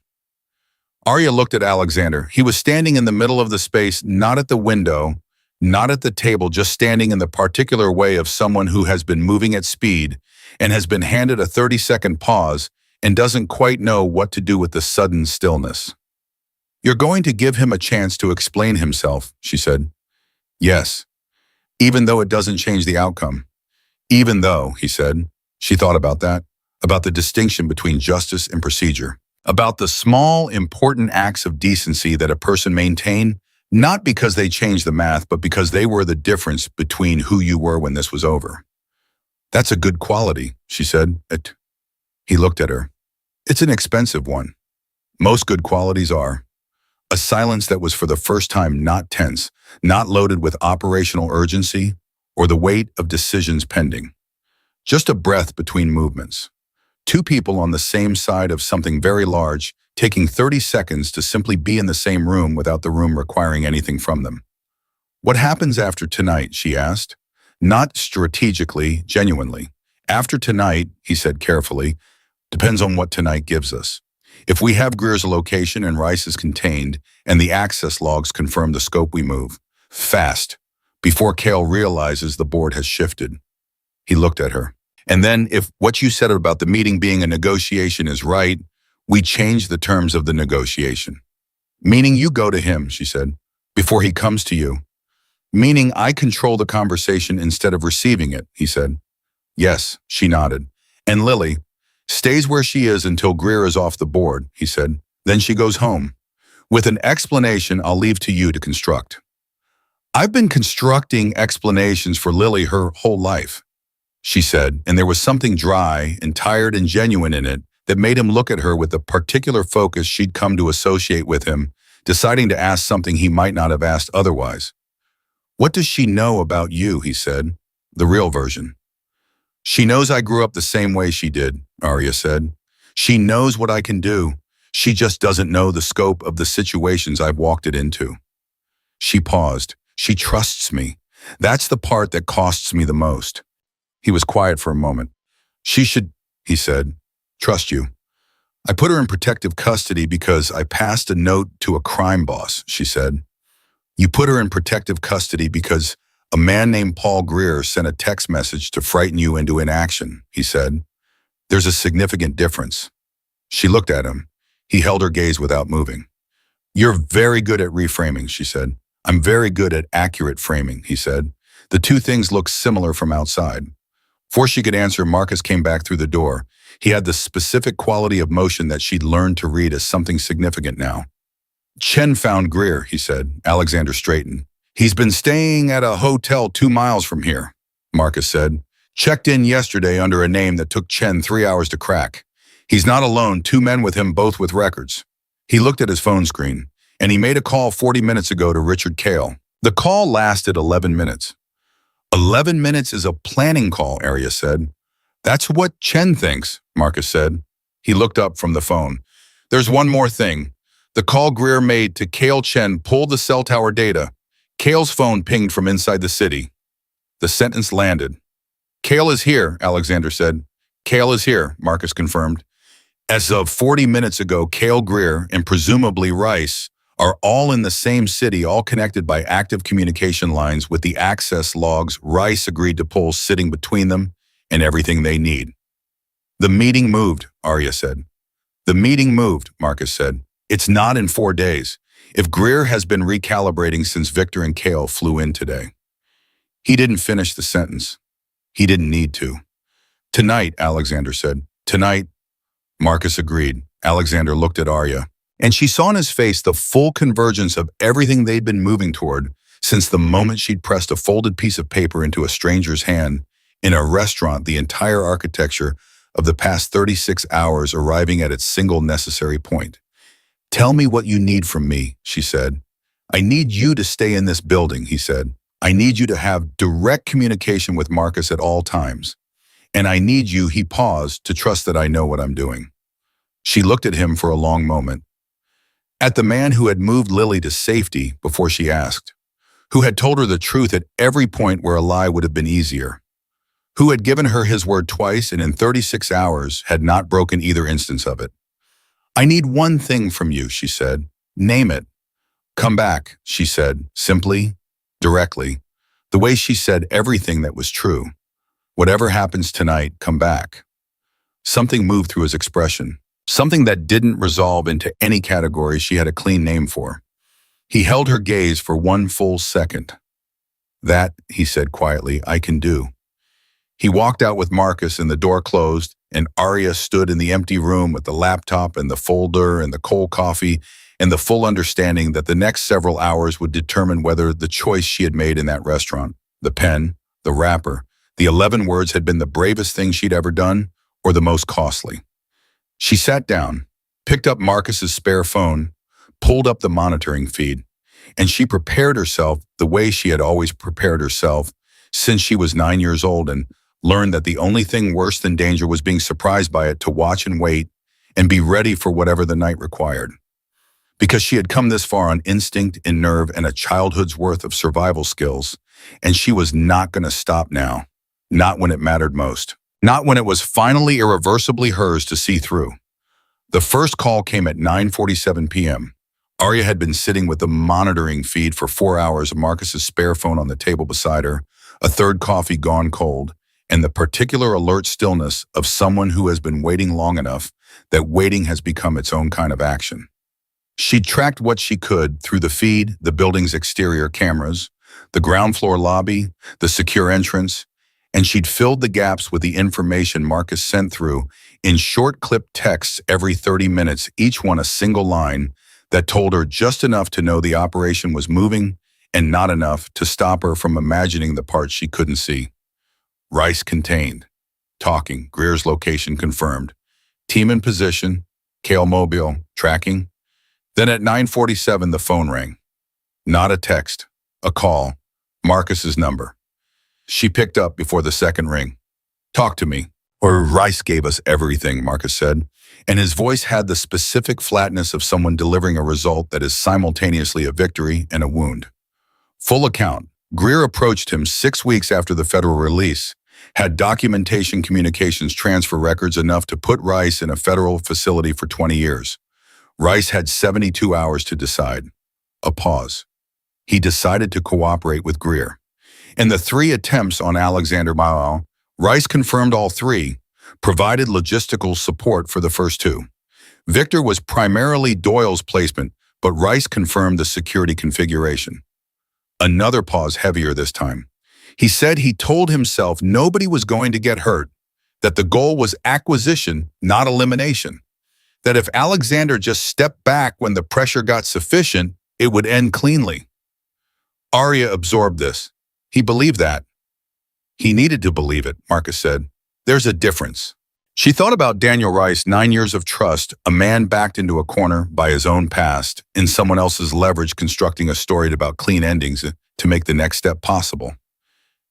Arya looked at Alexander. He was standing in the middle of the space, not at the window, not at the table, just standing in the particular way of someone who has been moving at speed and has been handed a 30-second pause and doesn't quite know what to do with the sudden stillness. You're going to give him a chance to explain himself, she said. Yes, even though it doesn't change the outcome. Even though, he said. She thought about that, about the distinction between justice and procedure, about the small, important acts of decency that a person maintain, not because they changed the math, but because they were the difference between who you were when this was over. That's a good quality, she said. He looked at her. It's an expensive one. Most good qualities are. A silence that was for the first time not tense, not loaded with operational urgency or the weight of decisions pending. Just a breath between movements. Two people on the same side of something very large, taking 30 seconds to simply be in the same room without the room requiring anything from them. What happens after tonight, she asked. Not strategically, genuinely. After tonight, he said carefully, depends on what tonight gives us. If we have Greer's location and Rice is contained, and the access logs confirm the scope we move, fast, before Cale realizes the board has shifted. He looked at her. And then, if what you said about the meeting being a negotiation is right, we change the terms of the negotiation. Meaning you go to him, she said, before he comes to you. Meaning I control the conversation instead of receiving it, he said. Yes, she nodded. And Lily stays where she is until Greer is off the board, he said. Then she goes home. With an explanation I'll leave to you to construct. I've been constructing explanations for Lily her whole life, she said, and there was something dry and tired and genuine in it that made him look at her with the particular focus she'd come to associate with him, deciding to ask something he might not have asked otherwise. What does she know about you, he said, the real version. She knows I grew up the same way she did, Arya said. She knows what I can do. She just doesn't know the scope of the situations I've walked it into. She paused. She trusts me. That's the part that costs me the most. He was quiet for a moment. She should, he said, trust you. I put her in protective custody because I passed a note to a crime boss, she said. You put her in protective custody because a man named Paul Greer sent a text message to frighten you into inaction, he said. There's a significant difference. She looked at him. He held her gaze without moving. You're very good at reframing, she said. I'm very good at accurate framing, he said. The two things look similar from outside. Before she could answer, Marcus came back through the door. He had the specific quality of motion that she'd learned to read as something significant now. Chen found Greer, he said. Alexander straightened. He's been staying at a hotel 2 miles from here, Marcus said. Checked in yesterday under a name that took Chen 3 hours to crack. He's not alone, 2 men with him, both with records. He looked at his phone screen. and he made a call 40 minutes ago to Richard Kale. The call lasted 11 minutes. 11 minutes is a planning call, Arya said. That's what Chen thinks, Marcus said. He looked up from the phone. There's one more thing. The call Greer made to Kale Chen pulled the cell tower data. Kale's phone pinged from inside the city. The sentence landed. Kale is here, Alexander said. Kale is here, Marcus confirmed. As of 40 minutes ago, Kale, Greer, and presumably Rice are all in the same city, all connected by active communication lines with the access logs Rice agreed to pull sitting between them and everything they need. The meeting moved, Arya said. The meeting moved, Marcus said. It's not in 4 days. If Greer has been recalibrating since Victor and Kale flew in today. He didn't finish the sentence. He didn't need to. Tonight, Alexander said. Tonight, Marcus agreed. Alexander looked at Arya, and she saw in his face the full convergence of everything they'd been moving toward since the moment she'd pressed a folded piece of paper into a stranger's hand in a restaurant, the entire architecture of the past 36 hours arriving at its single necessary point. Tell me what you need from me, she said. I need you to stay in this building, he said. I need you to have direct communication with Marcus at all times. And I need you, he paused, to trust that I know what I'm doing. She looked at him for a long moment. At the man who had moved Lily to safety before she asked, who had told her the truth at every point where a lie would have been easier, who had given her his word twice and in 36 hours had not broken either instance of it. I need one thing from you, she said. Name it. Come back, she said, simply, directly, the way she said everything that was true. Whatever happens tonight, come back. Something moved through his expression, something that didn't resolve into any category she had a clean name for. He held her gaze for 1 full second. That, he said quietly, I can do. He walked out with Marcus and the door closed, and Arya stood in the empty room with the laptop and the folder and the cold coffee and the full understanding that the next several hours would determine whether the choice she had made in that restaurant, the pen, the wrapper, the 11 words had been the bravest thing she'd ever done or the most costly. She sat down, picked up Marcus's spare phone, pulled up the monitoring feed, and she prepared herself the way she had always prepared herself since she was 9 years old and learned that the only thing worse than danger was being surprised by it, to watch and wait and be ready for whatever the night required. Because she had come this far on instinct and nerve and a childhood's worth of survival skills, and she was not going to stop now, not when it mattered most, not when it was finally irreversibly hers to see through. The first call came at 9:47 p.m. Arya had been sitting with the monitoring feed for 4 hours, Marcus's spare phone on the table beside her, a third coffee gone cold, and the particular alert stillness of someone who has been waiting long enough that waiting has become its own kind of action. She'd tracked what she could through the feed, the building's exterior cameras, the ground floor lobby, the secure entrance, and she'd filled the gaps with the information Marcus sent through in short clipped texts every 30 minutes, each one a single line that told her just enough to know the operation was moving and not enough to stop her from imagining the parts she couldn't see. Rice contained. Talking. Greer's location confirmed. Team in position. Kale mobile. Tracking. Then at 9:47, the phone rang. Not a text. A call. Marcus's number. She picked up before the second ring. Talk to me. Or Rice gave us everything, Marcus said, and his voice had the specific flatness of someone delivering a result that is simultaneously a victory and a wound. Full account. Greer approached him 6 weeks after the federal release, had documentation, communications, transfer records enough to put Rice in a federal facility for 20 years. Rice had 72 hours to decide. A pause. He decided to cooperate with Greer. In the 3 attempts on Alexander Mao, Rice confirmed all 3, provided logistical support for the first 2. Victor was primarily Doyle's placement, but Rice confirmed the security configuration. Another pause, heavier this time. He said he told himself nobody was going to get hurt, that the goal was acquisition, not elimination, that if Alexander just stepped back when the pressure got sufficient, it would end cleanly. Arya absorbed this. He believed that. He needed to believe it, Marcus said. There's a difference. She thought about Daniel Rice, 9 years of trust, a man backed into a corner by his own past, in someone else's leverage constructing a story about clean endings to make the next step possible.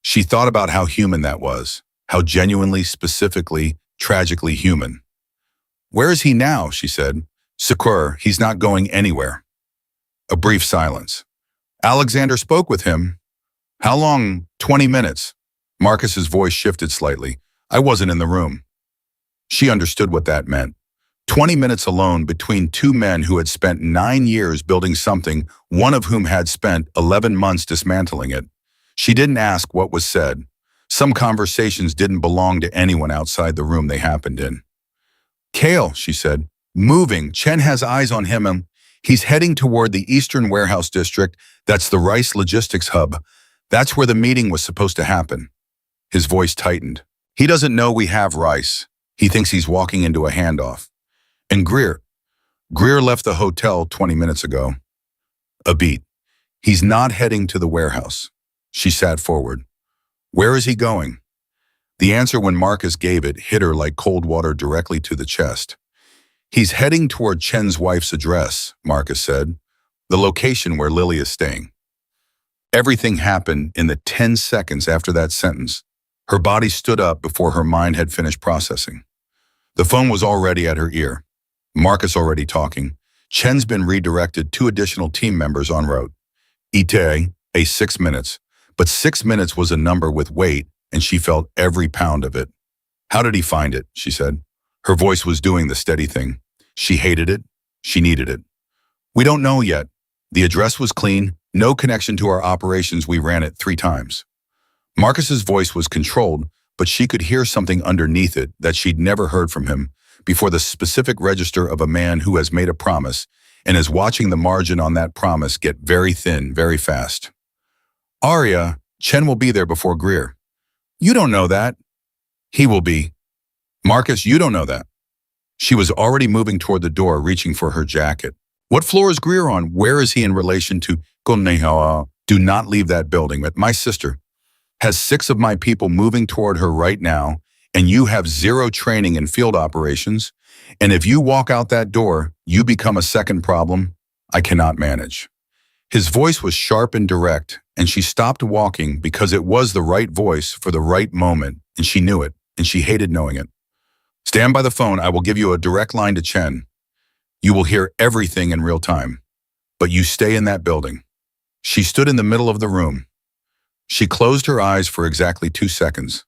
She thought about how human that was, how genuinely, specifically, tragically human. Where is he now? She said. Secure, he's not going anywhere. A brief silence. Alexander spoke with him. How long? 20 minutes. Marcus's voice shifted slightly. I wasn't in the room. She understood what that meant. 20 minutes alone between two men who had spent 9 years building something, one of whom had spent 11 months dismantling it. She didn't ask what was said. Some conversations didn't belong to anyone outside the room they happened in. Kale, she said, moving. Chen has eyes on him and he's heading toward the Eastern Warehouse District. That's the Rice Logistics Hub. That's where the meeting was supposed to happen. His voice tightened. He doesn't know we have Rice. He thinks he's walking into a handoff. And Greer left the hotel 20 minutes ago. A beat. He's not heading to the warehouse. She sat forward. Where is he going? The answer, when Marcus gave it, hit her like cold water directly to the chest. He's heading toward Chen's wife's address, Marcus said, the location where Lily is staying. Everything happened in the 10 seconds after that sentence. Her body stood up before her mind had finished processing. The phone was already at her ear. Marcus already talking. Chen's been redirected 2 additional team members en route. Ite, 6 minutes. But 6 minutes was a number with weight, and she felt every pound of it. How did he find it? She said. Her voice was doing the steady thing. She hated it. She needed it. We don't know yet. The address was clean, no connection to our operations. We ran it 3 times. Marcus's voice was controlled, but she could hear something underneath it that she'd never heard from him before, the specific register of a man who has made a promise and is watching the margin on that promise get very thin, very fast. Arya, Chen will be there before Greer. You don't know that. He will be. Marcus, you don't know that. She was already moving toward the door, reaching for her jacket. What floor is Greer on? Where is he in relation to Golneha? Do not leave that building. But my sister has 6 of my people moving toward her right now, and you have 0 training in field operations. And if you walk out that door, you become a second problem I cannot manage. His voice was sharp and direct, and she stopped walking because it was the right voice for the right moment, and she knew it, and she hated knowing it. Stand by the phone. I will give you a direct line to Chen. You will hear everything in real time, but you stay in that building. She stood in the middle of the room. She closed her eyes for exactly 2 seconds.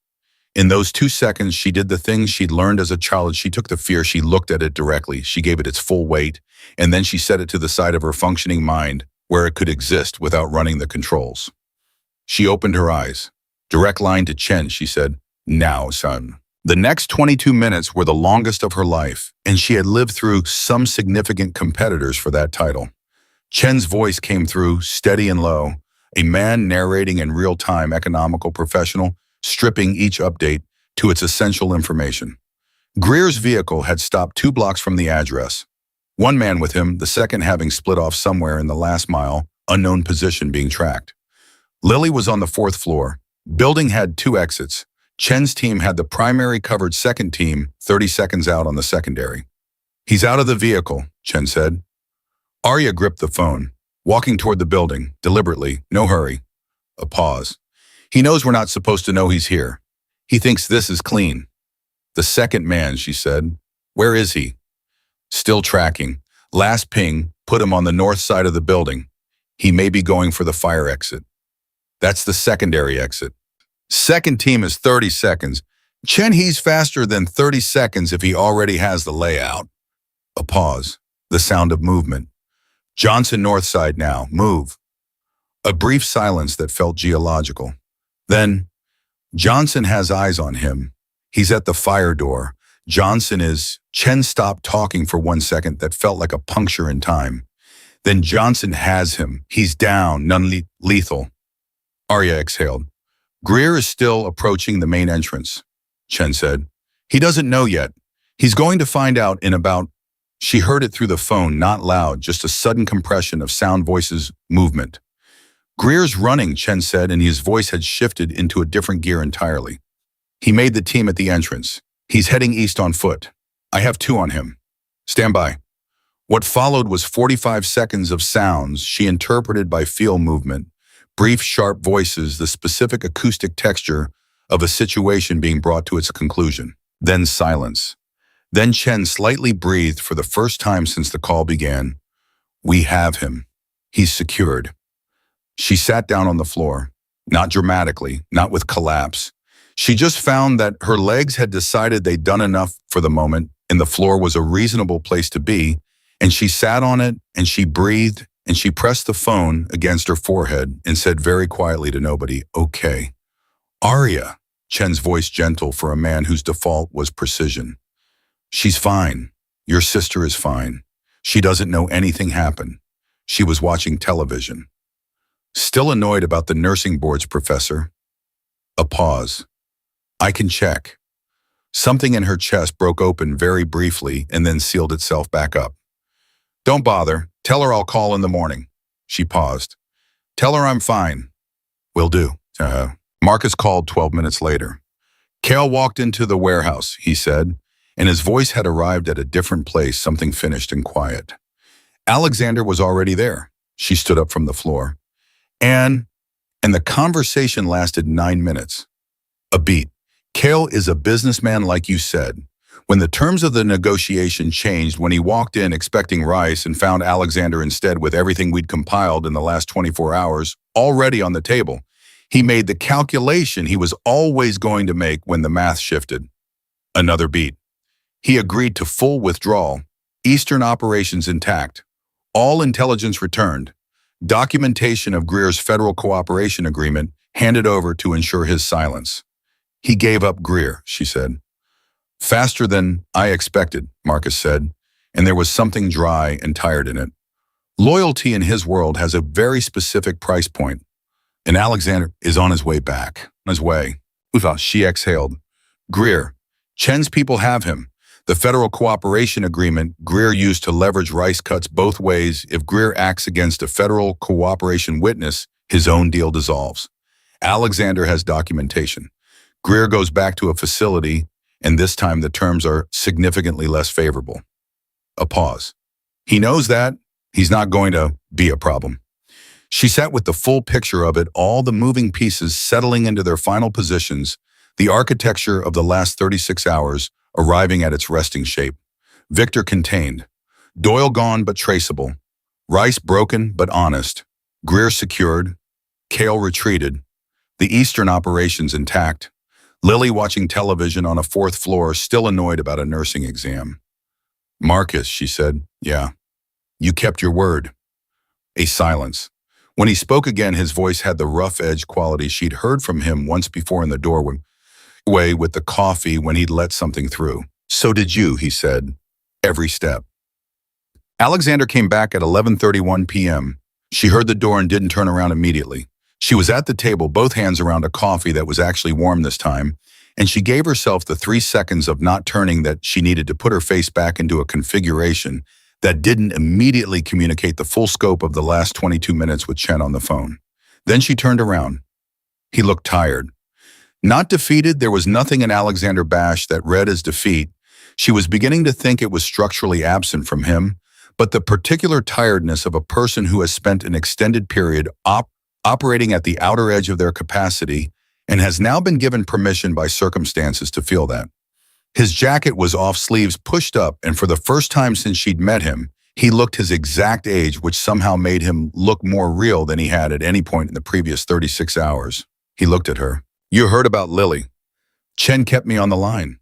In those 2 seconds, she did the things she'd learned as a child. She took the fear, she looked at it directly, she gave it its full weight, and then she set it to the side of her functioning mind where it could exist without running the controls. She opened her eyes. Direct line to Chen, she said. Now, son. The next 22 minutes were the longest of her life, and she had lived through some significant competitors for that title. Chen's voice came through, steady and low, a man narrating in real time, economical professional, stripping each update to its essential information. Greer's vehicle had stopped 2 blocks from the address. 1 man with him, the second having split off somewhere in the last mile, unknown position being tracked. Lily was on the 4th floor. Building had 2 exits. Chen's team had the primary covered second team 30 seconds out on the secondary. He's out of the vehicle, Chen said. Arya gripped the phone, walking toward the building, deliberately, no hurry. A pause. He knows we're not supposed to know he's here. He thinks this is clean. The second man, she said. Where is he? Still tracking. Last ping put him on the north side of the building. He may be going for the fire exit. That's the secondary exit. Second team is 30 seconds. Chen, he's faster than 30 seconds if he already has the layout. A pause. The sound of movement. Johnson north side now. Move. A brief silence that felt geological. Then, Johnson has eyes on him. He's at the fire door. Johnson is... Chen stopped talking for 1 second that felt like a puncture in time. Then Johnson has him. He's down, non-lethal. Arya exhaled. Greer is still approaching the main entrance, Chen said. He doesn't know yet. He's going to find out in about... She heard it through the phone, not loud, just a sudden compression of sound, voices, movement. Greer's running, Chen said, and his voice had shifted into a different gear entirely. He made the team at the entrance. He's heading east on foot. I have 2 on him. Stand by. What followed was 45 seconds of sounds she interpreted by feel movement, brief, sharp voices, the specific acoustic texture of a situation being brought to its conclusion. Then silence. Then Chen slightly breathed for the first time since the call began. We have him. He's secured. She sat down on the floor, not dramatically, not with collapse. She just found that her legs had decided they'd done enough for the moment, and the floor was a reasonable place to be, and she sat on it, and she breathed, and she pressed the phone against her forehead and said very quietly to nobody, "Okay." "Arya," Chen's voice gentle for a man whose default was precision. "She's fine. Your sister is fine. She doesn't know anything happened. She was watching television." "Still annoyed about the nursing board's professor?" A pause. "I can check." Something in her chest broke open very briefly and then sealed itself back up. "Don't bother. Tell her I'll call in the morning." She paused. "Tell her I'm fine." "Will do." Marcus called 12 minutes later. Cale walked into the warehouse, he said, and his voice had arrived at a different place, something finished and quiet. Alexander was already there. She stood up from the floor. And the conversation lasted 9 minutes. A beat. "Cale is a businessman like you said. When the terms of the negotiation changed, when he walked in expecting rice and found Alexander instead with everything we'd compiled in the last 24 hours already on the table, he made the calculation he was always going to make when the math shifted." Another beat. "He agreed to full withdrawal, Eastern operations intact, all intelligence returned, documentation of Greer's federal cooperation agreement handed over to ensure his silence." "He gave up Greer," she said. "Faster than I expected," Marcus said, and there was something dry and tired in it. "Loyalty in his world has a very specific price point, and Alexander is on his way back. On his way." She exhaled. "Greer. Chen's people have him. The federal cooperation agreement Greer used to leverage rice cuts both ways. If Greer acts against a federal cooperation witness, his own deal dissolves. Alexander has documentation. Greer goes back to a facility, and this time the terms are significantly less favorable." A pause. "He knows that. He's not going to be a problem." She sat with the full picture of it, all the moving pieces settling into their final positions, the architecture of the last 36 hours arriving at its resting shape. Victor contained. Doyle gone but traceable. Rice broken but honest. Greer secured. Cale retreated. The Eastern operations intact. Lily watching television on a 4th floor, still annoyed about a nursing exam. "Marcus," she said, "yeah, you kept your word." A silence. When he spoke again, his voice had the rough edge quality she'd heard from him once before in the doorway with the coffee when he'd let something through. "So did you," he said. "Every step." Alexander came back at 11:31 p.m. She heard the door and didn't turn around immediately. She was at the table, both hands around a coffee that was actually warm this time, and she gave herself the 3 seconds of not turning that she needed to put her face back into a configuration that didn't immediately communicate the full scope of the last 22 minutes with Chen on the phone. Then she turned around. He looked tired. Not defeated, there was nothing in Alexander Bash that read as defeat. She was beginning to think it was structurally absent from him, but the particular tiredness of a person who has spent an extended period operating at the outer edge of their capacity and has now been given permission by circumstances to feel that. His jacket was off, sleeves pushed up, and for the first time since she'd met him, he looked his exact age, which somehow made him look more real than he had at any point in the previous 36 hours. He looked at her. "You heard about Lily. Chen kept me on the line."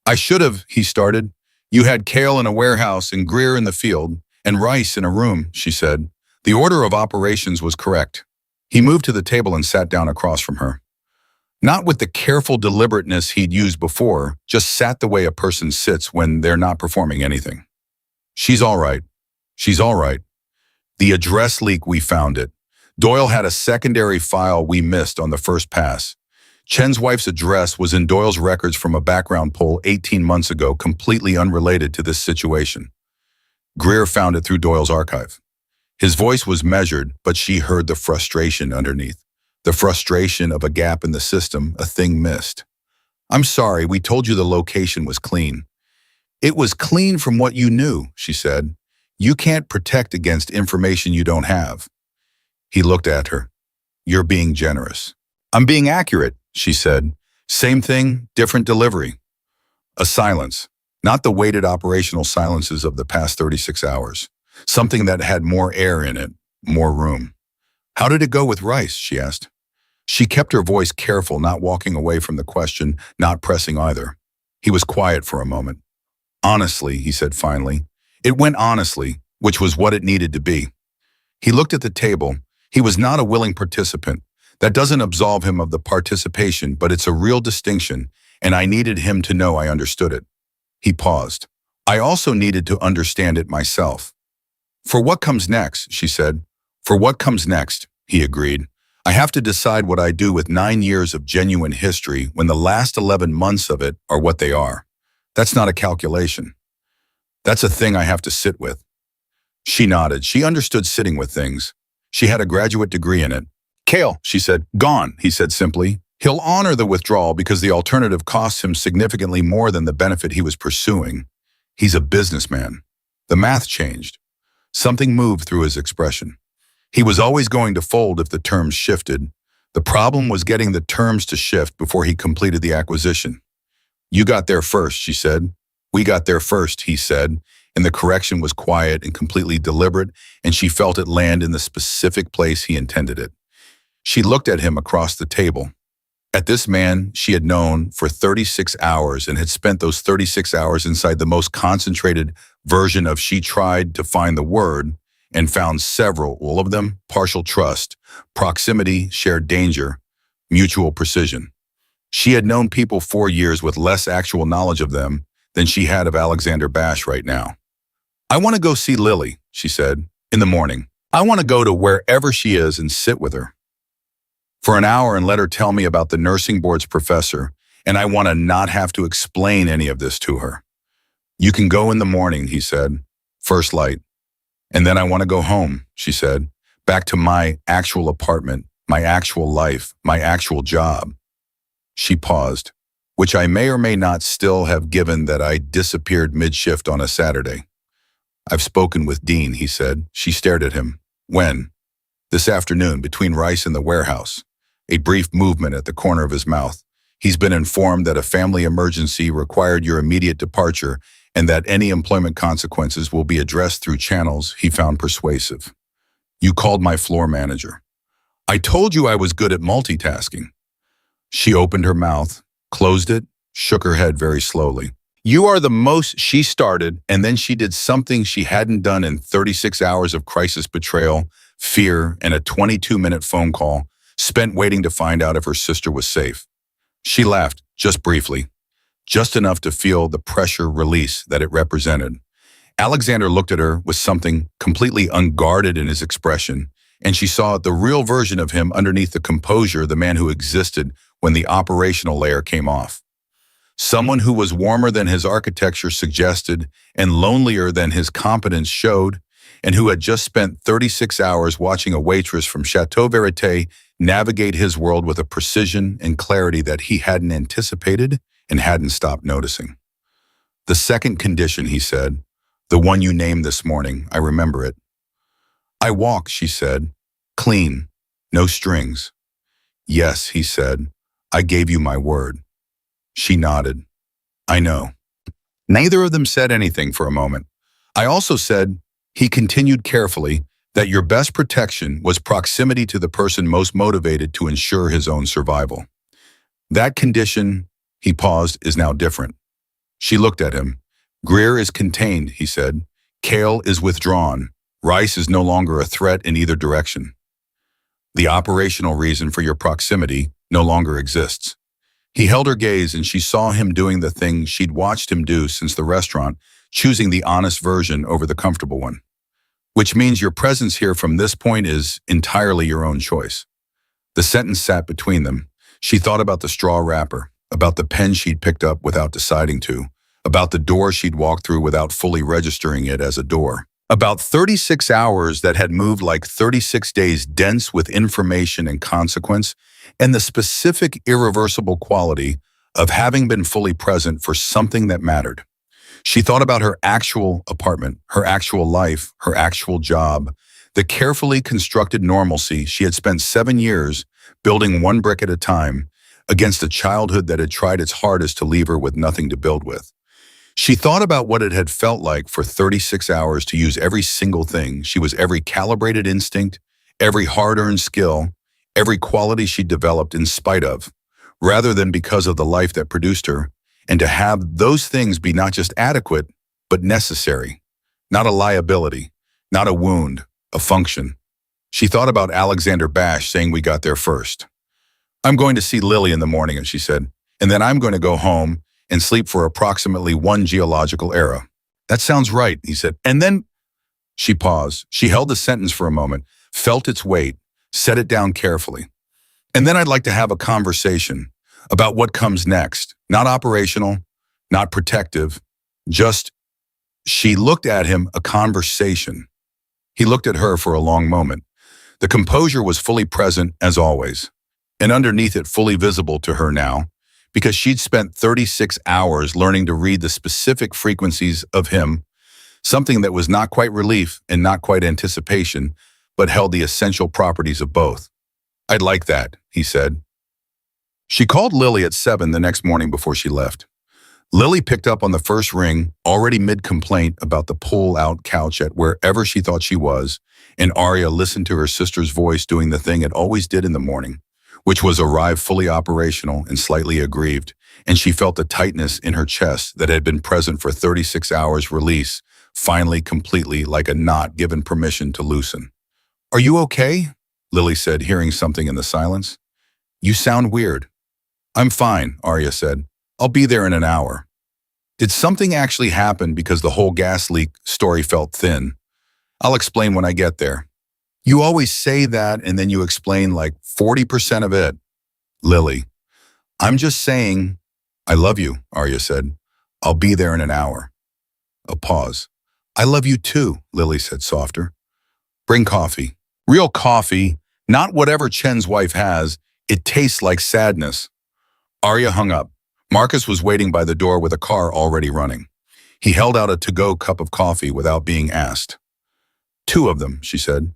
"I should have," he started. "You had Cale in a warehouse and Greer in the field, and Rice in a room," she said. "The order of operations was correct." He moved to the table and sat down across from her. Not with the careful deliberateness he'd used before, just sat the way a person sits when they're not performing anything. "She's all right. She's all right. The address leak, we found it. Doyle had a secondary file we missed on the first pass. Chen's wife's address was in Doyle's records from a background poll 18 months ago, completely unrelated to this situation. Greer found it through Doyle's archive." His voice was measured, but she heard the frustration underneath. The frustration of a gap in the system, a thing missed. I'm sorry, we told you the location was clean. It was clean from what you knew, she said. You can't protect against information you don't have. He looked at her. You're being generous. I'm being accurate, she said. Same thing, different delivery. A silence, not the weighted operational silences of the past 36 hours. Something that had more air in it, more room. How did it go with Rice, she asked. She kept her voice careful, not walking away from the question, not pressing either. He was quiet for a moment. Honestly, he said finally. It went honestly, which was what it needed to be. He looked at the table. He was not a willing participant. That doesn't absolve him of the participation, but it's a real distinction, and I needed him to know I understood it. He paused. I also needed to understand it myself. For what comes next, she said. For what comes next, he agreed. I have to decide what I do with 9 years of genuine history when the last 11 months of it are what they are. That's not a calculation. That's a thing I have to sit with. She nodded. She understood sitting with things. She had a graduate degree in it. Cale, she said. Gone, he said simply. He'll honor the withdrawal because the alternative costs him significantly more than the benefit he was pursuing. He's a businessman. The math changed. Something moved through his expression. He was always going to fold if the terms shifted. The problem was getting the terms to shift before he completed the acquisition. You got there first, she said. We got there first, he said, and the correction was quiet and completely deliberate, and she felt it land in the specific place he intended it. She looked at him across the table. At this man she had known for 36 hours and had spent those 36 hours inside the most concentrated version of she tried to find the word and found several, all of them, partial trust, proximity, shared danger, mutual precision. She had known people 4 years with less actual knowledge of them than she had of Alexander Bash right now. I want to go see Lily, she said, in the morning. I want to go to wherever she is and sit with her for an hour and let her tell me about the nursing board's professor, and I want to not have to explain any of this to her. You can go in the morning, he said, first light. And then I want to go home, she said, back to my actual apartment, my actual life, my actual job. She paused, which I may or may not still have given that I disappeared mid-shift on a Saturday. I've spoken with Dean, he said. She stared at him. When? This afternoon, between Rice and the warehouse. A brief movement at the corner of his mouth. He's been informed that a family emergency required your immediate departure and that any employment consequences will be addressed through channels he found persuasive. You called my floor manager. I told you I was good at multitasking. She opened her mouth, closed it, shook her head very slowly. You are the most she started, and then she did something she hadn't done in 36 hours of crisis betrayal, fear, and a 22-minute phone call, spent waiting to find out if her sister was safe. She laughed, just briefly, just enough to feel the pressure release that it represented. Alexander looked at her with something completely unguarded in his expression, and she saw the real version of him underneath the composure, the man who existed when the operational layer came off. Someone who was warmer than his architecture suggested and lonelier than his competence showed, and who had just spent 36 hours watching a waitress from Chateau Verité navigate his world with a precision and clarity that he hadn't anticipated and hadn't stopped noticing. The second condition, he said, the one you named this morning, I remember it. I walk, she said, clean, no strings. Yes, he said, I gave you my word. She nodded. I know. Neither of them said anything for a moment. I also said, he continued carefully, that your best protection was proximity to the person most motivated to ensure his own survival. That condition, he paused, is now different. She looked at him. Greer is contained, he said. Cale is withdrawn. Rice is no longer a threat in either direction. The operational reason for your proximity no longer exists. He held her gaze and she saw him doing the thing she'd watched him do since the restaurant, choosing the honest version over the comfortable one. Which means your presence here from this point is entirely your own choice. The sentence sat between them. She thought about the straw wrapper, about the pen she'd picked up without deciding to, about the door she'd walked through without fully registering it as a door, about 36 hours that had moved like 36 days dense with information and consequence, and the specific irreversible quality of having been fully present for something that mattered. She thought about her actual apartment, her actual life, her actual job, the carefully constructed normalcy she had spent 7 years building one brick at a time against a childhood that had tried its hardest to leave her with nothing to build with. She thought about what it had felt like for 36 hours to use every single thing. She was every calibrated instinct, every hard-earned skill, every quality she developed in spite of, rather than because of the life that produced her, and to have those things be not just adequate, but necessary. Not a liability, not a wound, a function. She thought about Alexander Bash saying we got there first. "I'm going to see Lily in the morning," and she said, "and then I'm going to go home and sleep for approximately 1 geological era." "That sounds right," he said. "And then—" She paused. She held the sentence for a moment, felt its weight, set it down carefully. "And then I'd like to have a conversation about what comes next. Not operational, not protective, just—" She looked at him, a conversation. He looked at her for a long moment. The composure was fully present, as always, and underneath it fully visible to her now, because she'd spent 36 hours learning to read the specific frequencies of him, something that was not quite relief and not quite anticipation, but held the essential properties of both. "I'd like that," he said. She called Lily at 7 the next morning before she left. Lily picked up on the first ring, already mid-complaint about the pull-out couch at wherever she thought she was, and Arya listened to her sister's voice doing the thing it always did in the morning, which was arrive fully operational and slightly aggrieved, and she felt the tightness in her chest that had been present for 36 hours release, finally completely like a knot given permission to loosen. "Are you okay?" Lily said, hearing something in the silence. "You sound weird." "I'm fine," Arya said. "I'll be there in an hour." Did something actually happen because the whole gas leak story felt thin? "I'll explain when I get there." "You always say that and then you explain like 40% of it." "Lily, I'm just saying—" "I love you," Arya said. "I'll be there in an hour." A pause. "I love you too," Lily said softer. "Bring coffee. Real coffee, not whatever Chen's wife has. It tastes like sadness." Arya hung up. Marcus was waiting by the door with a car already running. He held out a to-go cup of coffee without being asked. "2 of them," she said.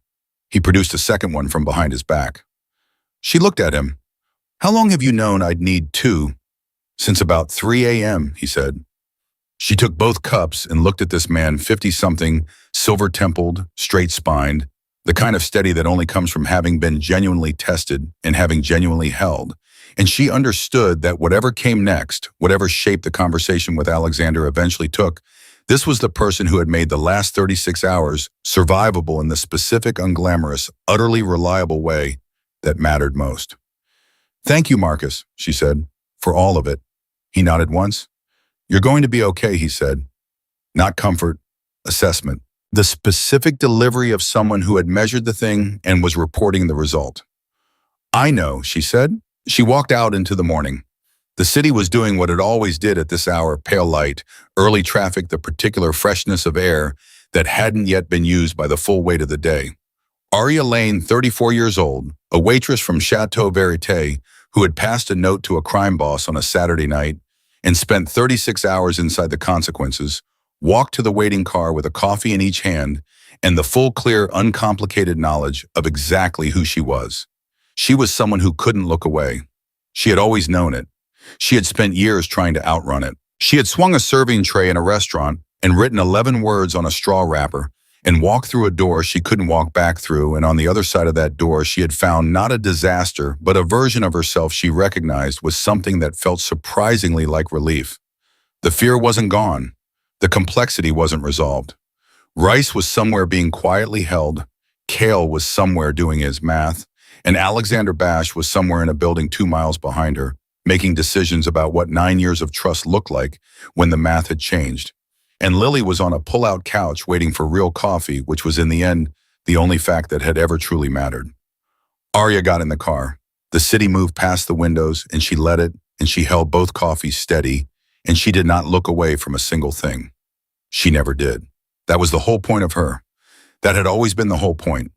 He produced a second one from behind his back. She looked at him. "How long have you known I'd need 2? "Since about 3 a.m., he said. She took both cups and looked at this man, 50-something, silver-templed, straight-spined, the kind of steady that only comes from having been genuinely tested and having genuinely held. And she understood that whatever came next, whatever shape the conversation with Alexander eventually took, this was the person who had made the last 36 hours survivable in the specific, unglamorous, utterly reliable way that mattered most. "Thank you, Marcus," she said, "for all of it." He nodded once. "You're going to be okay," he said. Not comfort, assessment. The specific delivery of someone who had measured the thing and was reporting the result. "I know," she said. She walked out into the morning. The city was doing what it always did at this hour, pale light, early traffic, the particular freshness of air that hadn't yet been used by the full weight of the day. Arya Lane, 34 years old, a waitress from Chateau Verité, who had passed a note to a crime boss on a Saturday night and spent 36 hours inside the consequences, walked to the waiting car with a coffee in each hand and the full, clear, uncomplicated knowledge of exactly who she was. She was someone who couldn't look away. She had always known it. She had spent years trying to outrun it. She had swung a serving tray in a restaurant and written 11 words on a straw wrapper and walked through a door she couldn't walk back through, and on the other side of that door she had found not a disaster, but a version of herself she recognized was something that felt surprisingly like relief. The fear wasn't gone. The complexity wasn't resolved. Rice was somewhere being quietly held, Kale was somewhere doing his math, and Alexander Bash was somewhere in a building 2 miles behind her, making decisions about what 9 years of trust looked like when the math had changed. And Lily was on a pull-out couch waiting for real coffee, which was in the end the only fact that had ever truly mattered. Arya got in the car. The city moved past the windows, and she let it, and she held both coffees steady, and she did not look away from a single thing. She never did. That was the whole point of her. That had always been the whole point.